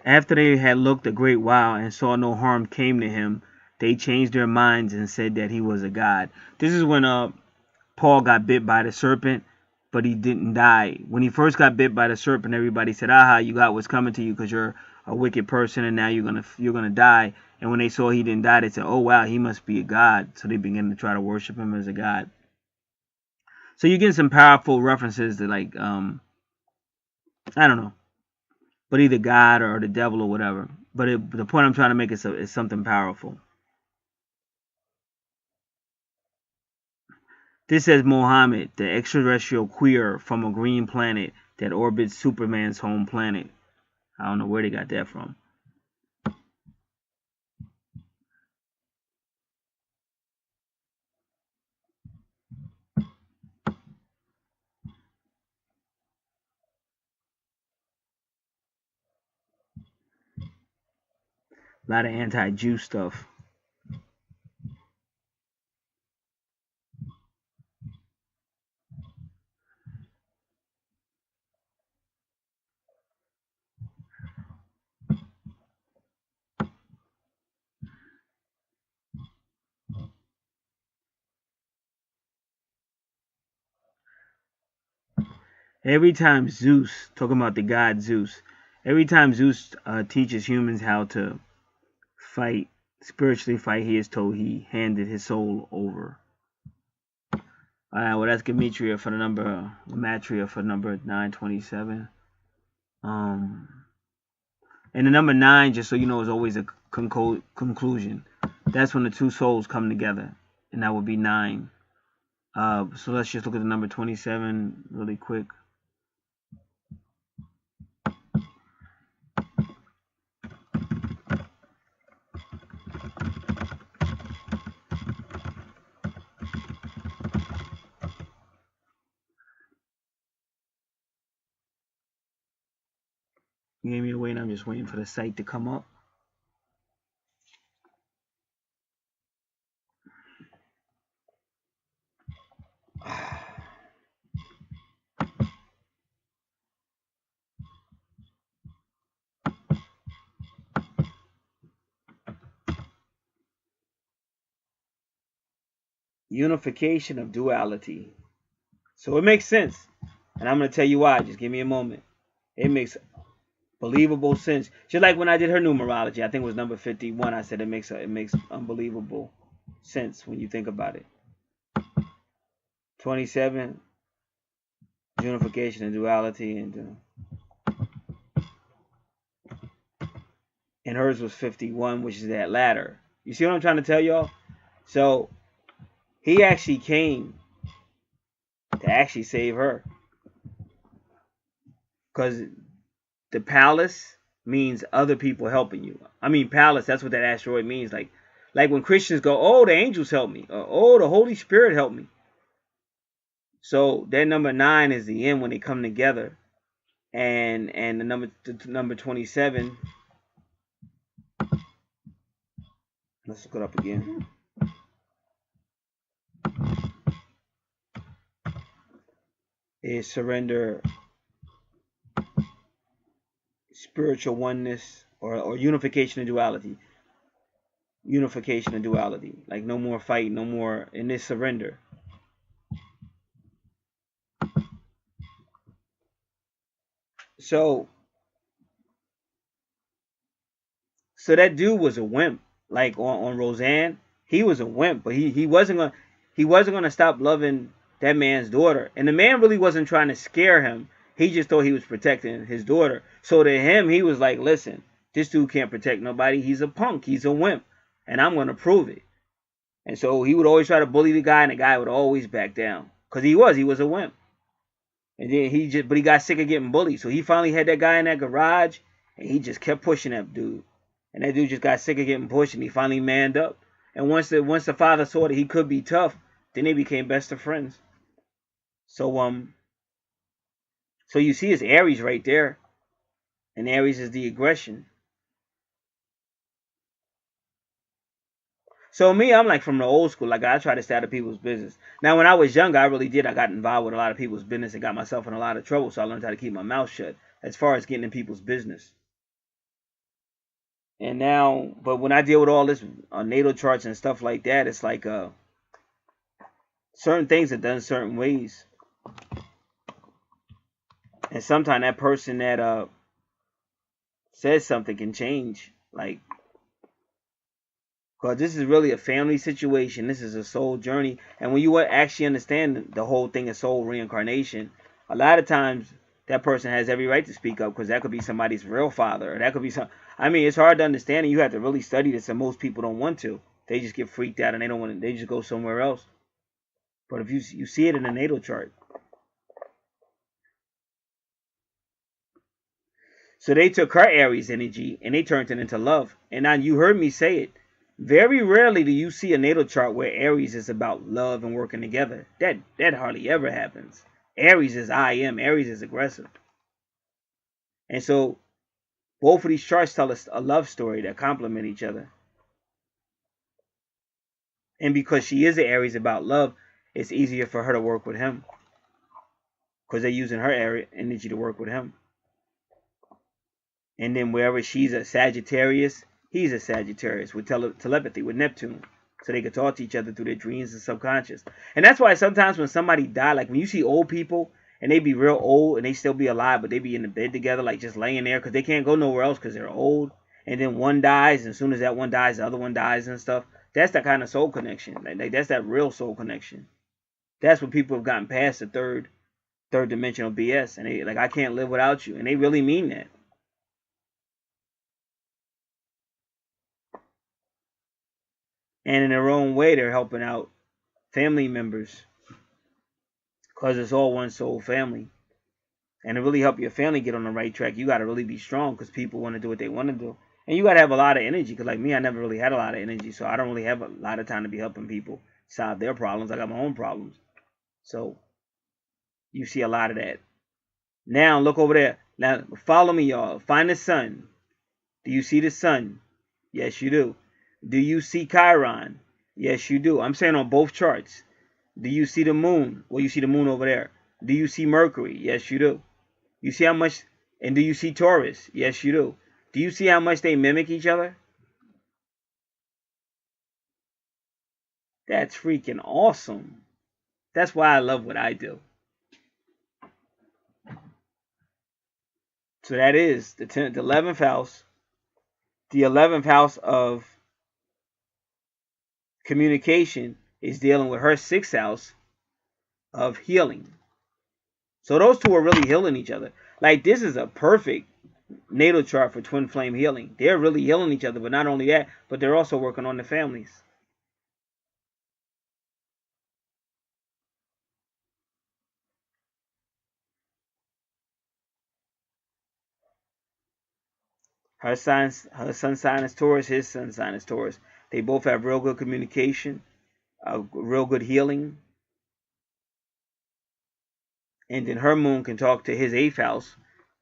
After they had looked a great while and saw no harm came to him, they changed their minds and said that he was a god. This is when Paul got bit by the serpent, but he didn't die. When he first got bit by the serpent, everybody said, "Aha, you got what's coming to you because you're a wicked person, and now you're gonna die." And when they saw he didn't die, they said, "Oh wow, he must be a god." So they began to try to worship him as a god. So you get some powerful references to I don't know, but either God or the devil or whatever. But the point I'm trying to make is something powerful. This says Mohammed, the extraterrestrial queer from a green planet, that orbits Superman's home planet. I don't know where they got that from. A lot of anti-Jew stuff. Every time Zeus, talking about the god Zeus, every time Zeus teaches humans how to fight, spiritually fight, he is told he handed his soul over. Alright, well, that's Gematria for the number, Gematria for number 927. And the number 9, just so you know, is always a conclusion. That's when the two souls come together, and that would be 9. So let's just look at the number 27 really quick. You gave me a wait. I'm just waiting for the site to come up. Unification of duality. So it makes sense. And I'm going to tell you why. Just give me a moment. It makes believable sense. Just like when I did her numerology, I think it was number 51. I said it makes unbelievable sense when you think about it. 27, unification and duality, and hers was 51, which is that ladder. You see what I'm trying to tell y'all? So he actually came to actually save her, because the palace means other people helping you. I mean, palace, that's what that asteroid means. Like when Christians go, oh, the angels help me, or oh, the Holy Spirit helped me. So that number 9 is the end when they come together, and the number 27. Let's look it up again. Is surrender, spiritual oneness, or unification and duality. Unification and duality. Like no more fight, no more in this surrender. So that dude was a wimp. Like on Roseanne, he was a wimp, but he wasn't gonna stop loving that man's daughter. And the man really wasn't trying to scare him. He just thought he was protecting his daughter. So to him, he was like, listen, this dude can't protect nobody. He's a punk. He's a wimp. And I'm going to prove it. And so he would always try to bully the guy, and the guy would always back down. Because he was a wimp. And then he got sick of getting bullied. So he finally had that guy in that garage, and he just kept pushing that dude. And that dude just got sick of getting pushed, and he finally manned up. And once the father saw that he could be tough, then they became best of friends. So you see, it's Aries right there, and Aries is the aggression. So me, I'm like from the old school. Like I try to stay out of people's business. Now, when I was younger, I really did. I got involved with a lot of people's business and got myself in a lot of trouble. So I learned how to keep my mouth shut as far as getting in people's business. And now, but when I deal with all this natal charts and stuff like that, it's like certain things are done certain ways. And sometimes that person that says something can change. Like, because this is really a family situation. This is a soul journey. And when you actually understand the whole thing of soul reincarnation, a lot of times that person has every right to speak up, because that could be somebody's real father. Or that could be some. I mean, it's hard to understand, and you have to really study this, and most people don't want to. They just get freaked out, and they don't want to. They just go somewhere else. But if you see it in a natal chart, So they took her Aries energy and they turned it into love. And now you heard me say it. Very rarely do you see a natal chart where Aries is about love and working together. That hardly ever happens. Aries is I am. Aries is aggressive. And so both of these charts tell us a love story that complement each other. And because she is an Aries about love, it's easier for her to work with him. Because they're using her energy to work with him. And then wherever she's a Sagittarius, he's a Sagittarius with telepathy, with Neptune. So they could talk to each other through their dreams and subconscious. And that's why sometimes when somebody die, like when you see old people, and they be real old, and they still be alive, but they be in the bed together, like just laying there, because they can't go nowhere else because they're old. And then one dies, and as soon as that one dies, the other one dies and stuff. That's that kind of soul connection. Like that's that real soul connection. That's when people have gotten past the third dimensional BS. And they like, I can't live without you. And they really mean that. And in their own way, they're helping out family members because it's all one soul family. And to really help your family get on the right track, you got to really be strong because people want to do what they want to do. And you got to have a lot of energy because like me, I never really had a lot of energy. So I don't really have a lot of time to be helping people solve their problems. I got my own problems. So you see a lot of that. Now look over there. Now follow me, y'all. Find the sun. Do you see the sun? Yes, you do. Do you see Chiron? Yes, you do. I'm saying on both charts. Do you see the moon? Well, you see the moon over there. Do you see Mercury? Yes, you do. You see how much? And do you see Taurus? Yes, you do. Do you see how much they mimic each other? That's freaking awesome. That's why I love what I do. So that is the 11th house. The 11th house of communication is dealing with her 6th house of healing. So those two are really healing each other. Like this is a perfect natal chart for twin flame healing. They're really healing each other, but not only that, but they're also working on the families. Her sun sign is Taurus, his sun sign is Taurus. They both have real good communication, real good healing. And then her moon can talk to his 8th house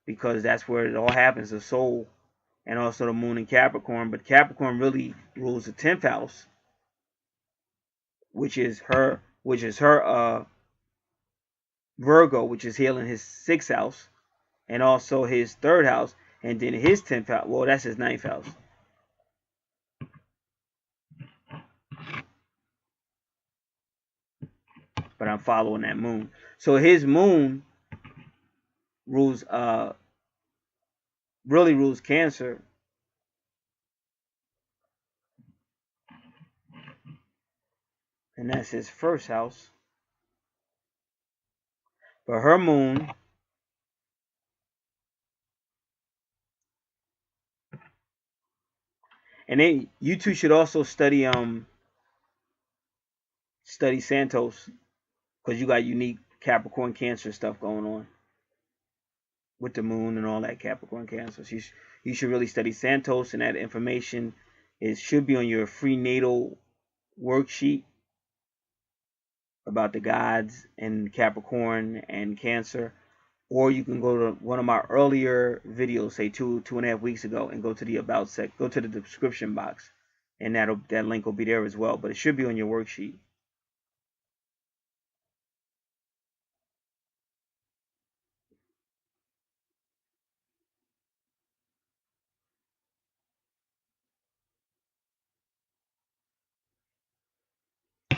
because that's where it all happens, the soul, and also the moon in Capricorn. But Capricorn really rules the 10th house, which is her Virgo, which is healing his 6th house, and also his 3rd house, and then his 10th house. Well, that's his 9th house. But I'm following that moon. So his moon rules really rules Cancer. And that's his 1st house. But her moon and then you two should also study Santos because you got unique Capricorn Cancer stuff going on with the moon and all that Capricorn Cancer. So you should really study Santos, and that information should be on your free natal worksheet about the gods and Capricorn and Cancer. Or you can go to one of my earlier videos, say 2.5 weeks ago, and go to the go to the description box, and that link will be there as well. But it should be on your worksheet.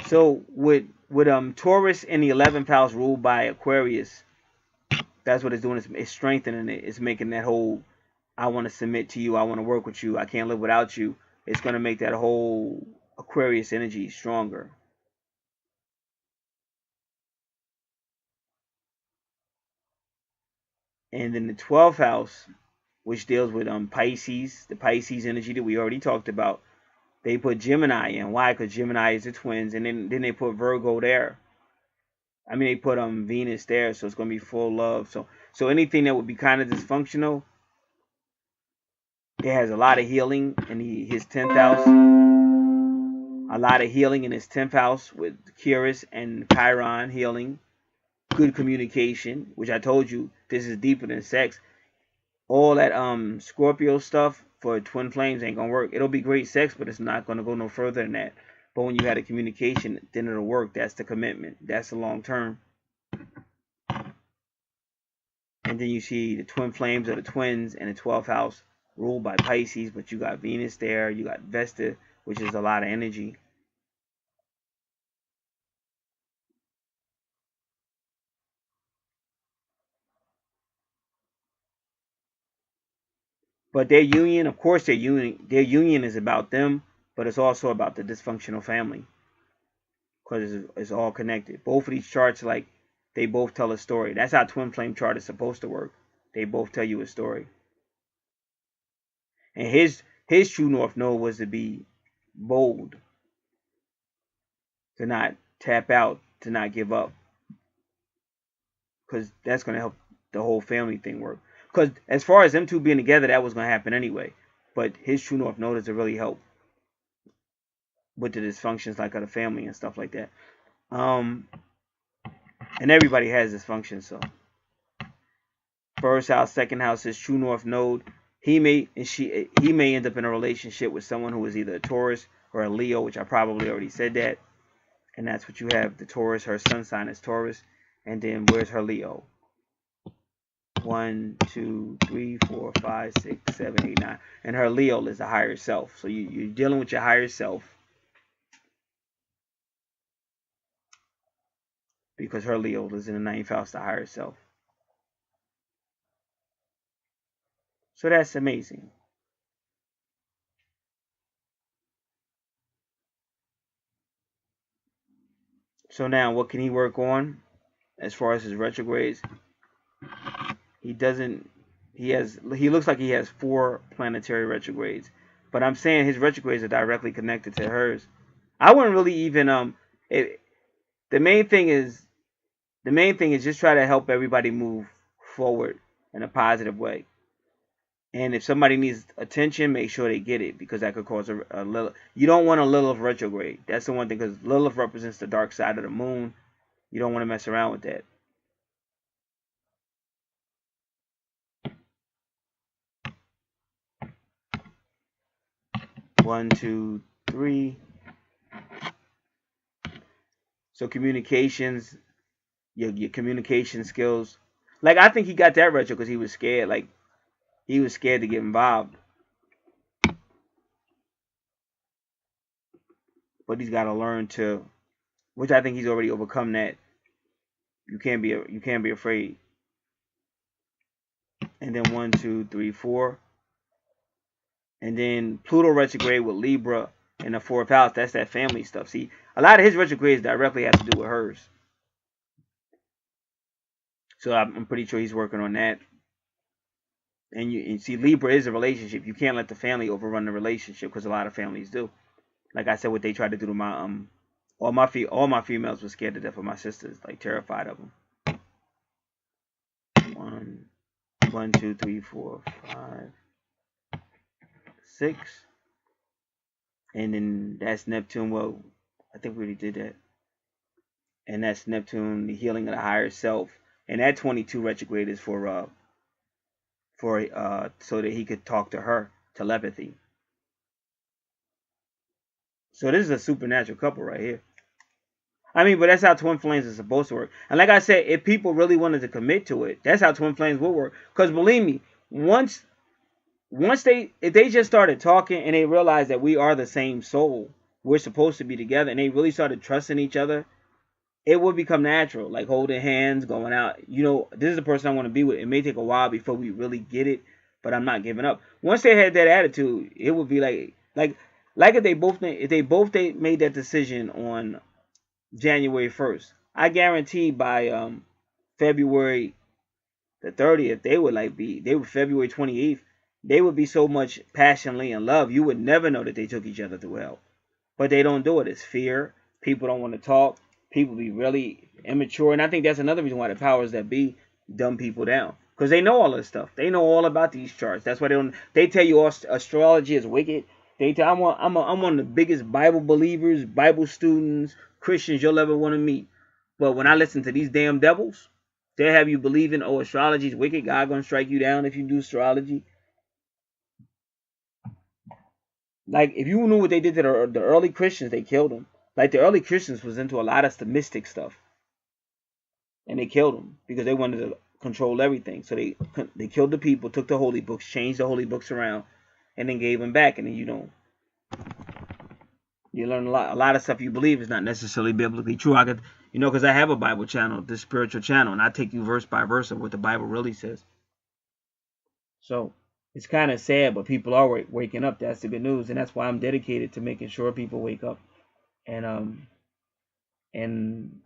So with Taurus in the 11th house ruled by Aquarius, that's what it's doing. It's strengthening it. It's making that whole, I want to submit to you. I want to work with you. I can't live without you. It's going to make that whole Aquarius energy stronger. And then the 12th house, which deals with Pisces, the Pisces energy that we already talked about, they put Gemini in. Why? Because Gemini is the twins, and then they put Virgo there. I mean, they put Venus there, so it's going to be full love. So anything that would be kind of dysfunctional, It has a lot of healing in his 10th house. A lot of healing in his 10th house with Curious and Chiron healing. Good communication, which I told you, this is deeper than sex. All that Scorpio stuff for twin flames ain't gonna work. It'll be great sex, but it's not gonna go no further than that. But when you had a communication, then it'll work. That's the commitment. That's the long term. And then you see the twin flames of the twins in the 12th house ruled by Pisces, but you got Venus there. You got Vesta, which is a lot of energy. But their union, of course, their union is about them, but it's also about the dysfunctional family, because it's all connected. Both of these charts, like, they both tell a story. That's how twin flame chart is supposed to work. They both tell you a story. And his true north node was to be bold, to not tap out, to not give up, because that's going to help the whole family thing work. Because as far as them two being together, that was going to happen anyway. But his true north node is to really help with the dysfunctions, like of the family and stuff like that. And everybody has dysfunction. So first house, second house, his true north node. He may end up in a relationship with someone who is either a Taurus or a Leo, which I probably already said that. And that's what you have. The Taurus, her sun sign is Taurus. And then where's her Leo? 1, 2, 3, 4, 5, 6, 7, 8, 9. And her Leo is the higher self. So you're dealing with your higher self, because her Leo is in the 9th house, the higher self. So that's amazing. So now what can he work on as far as his retrogrades? He looks like he has 4 planetary retrogrades. But I'm saying his retrogrades are directly connected to hers. I wouldn't really even the main thing is just try to help everybody move forward in a positive way. And if somebody needs attention, make sure they get it, because that could cause a Lilith. You don't want a Lilith retrograde. That's the one thing, because Lilith represents the dark side of the moon. You don't want to mess around with that. One, two, three. So communications, your communication skills. Like, I think he got that retro because he was scared. Like, he was scared to get involved. But he's got to learn to, which I think he's already overcome that. You can't be afraid. And then 1, 2, 3, 4. And then Pluto retrograde with Libra in the 4th house. That's that family stuff. See, a lot of his retrogrades directly have to do with hers. So I'm pretty sure he's working on that. And you see, Libra is a relationship. You can't let the family overrun the relationship, because a lot of families do. Like I said, what they tried to do to my all my females were scared to death of my sisters, like terrified of them. 1, 2, 3, 4, 5, 6. And then that's Neptune. Well, I think we already did that. And that's Neptune, the healing of the higher self. And that 22 retrograde is for so that he could talk to her, telepathy. So this is a supernatural couple right here. I mean, but that's how twin flames is supposed to work. And like I said, if people really wanted to commit to it, that's how twin flames will work. Because believe me, if they just started talking and they realized that we are the same soul, we're supposed to be together, and they really started trusting each other, it would become natural, like holding hands, going out. You know, this is the person I want to be with. It may take a while before we really get it, but I'm not giving up. Once they had that attitude, it would be like if they both made that decision on January 1st. I guarantee by February the 30th, they would February 28th, they would be so much passionately in love, you would never know that they took each other through hell. But they don't do it. It's fear. People don't want to talk. People be really immature. And I think that's another reason why the powers that be dumb people down. because they know all this stuff. They know all about these charts. That's why they don't. They tell you astrology is wicked. They tell I'm one of the biggest Bible believers, Bible students, Christians you'll ever want to meet. But when I listen to these damn devils, they have you believing, oh, astrology is wicked. God gonna strike you down if you do astrology. Like, if you knew what they did to the early Christians, they killed them. Like, the early Christians was into a lot of the mystic stuff. And they killed them because they wanted to control everything. So they killed the people, took the holy books, changed the holy books around, and then gave them back. And then you learn a lot of stuff you believe is not necessarily biblically true. I could, because I have a Bible channel, this spiritual channel, and I take you verse by verse of what the Bible really says. So it's kind of sad, but people are waking up. That's the good news, and that's why I'm dedicated to making sure people wake up. And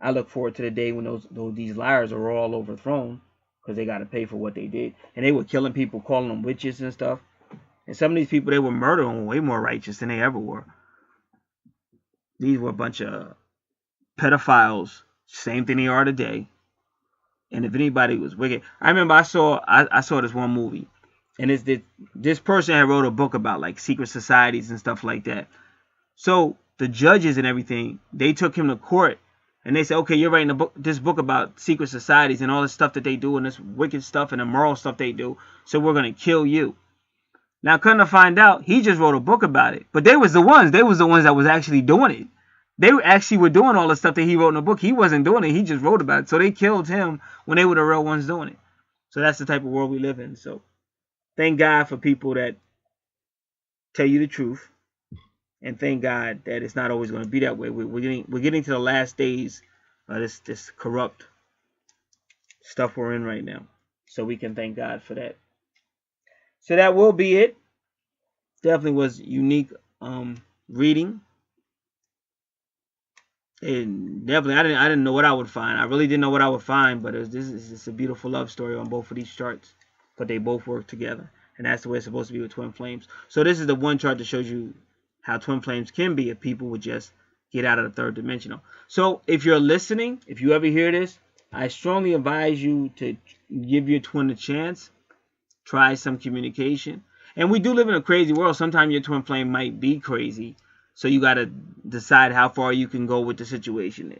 I look forward to the day when these liars are all overthrown, because they got to pay for what they did. And they were killing people, calling them witches and stuff. And some of these people they were murdering way more righteous than they ever were. These were a bunch of pedophiles, same thing they are today. And if anybody was wicked, I remember I saw this one movie. And this person had wrote a book about like secret societies and stuff like that. So the judges and everything, they took him to court and they said, okay, you're writing this book about secret societies and all this stuff that they do and this wicked stuff and immoral stuff they do. So we're going to kill you. Now, come to find out, he just wrote a book about it. But they was the ones that was actually doing it. They actually were doing all the stuff that he wrote in the book. He wasn't doing it. He just wrote about it. So they killed him when they were the real ones doing it. So that's the type of world we live in. So thank God for people that tell you the truth, and thank God that it's not always going to be that way. We're getting to the last days of this corrupt stuff we're in right now. So we can thank God for that. So that will be it. Definitely was unique reading. And definitely, I didn't know what I would find. I really didn't know what I would find, but this is a beautiful love story on both of these charts. But they both work together, and that's the way it's supposed to be with twin flames. So this is the one chart that shows you how twin flames can be if people would just get out of the third dimensional. So if you're listening, if you ever hear this, I strongly advise you to give your twin a chance. Try some communication. And we do live in a crazy world. Sometimes your twin flame might be crazy. So you got to decide how far you can go with the situation.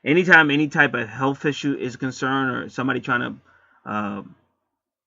Anytime any type of health issue is concerned or somebody trying to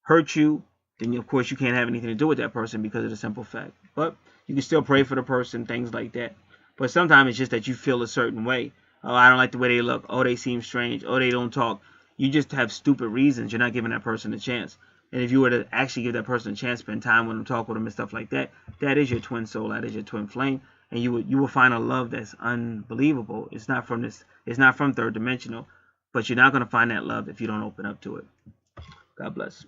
hurt you, then of course you can't have anything to do with that person because of the simple fact. But you can still pray for the person, things like that. But sometimes it's just that you feel a certain way. Oh, I don't like the way they look. Oh, they seem strange. Oh, they don't talk. You just have stupid reasons. You're not giving that person a chance. And if you were to actually give that person a chance, spend time with them, talk with them and stuff like that, that is your twin soul. That is your twin flame. And you will find a love that's unbelievable. It's not from third dimensional. But you're not going to find that love if you don't open up to it. God bless.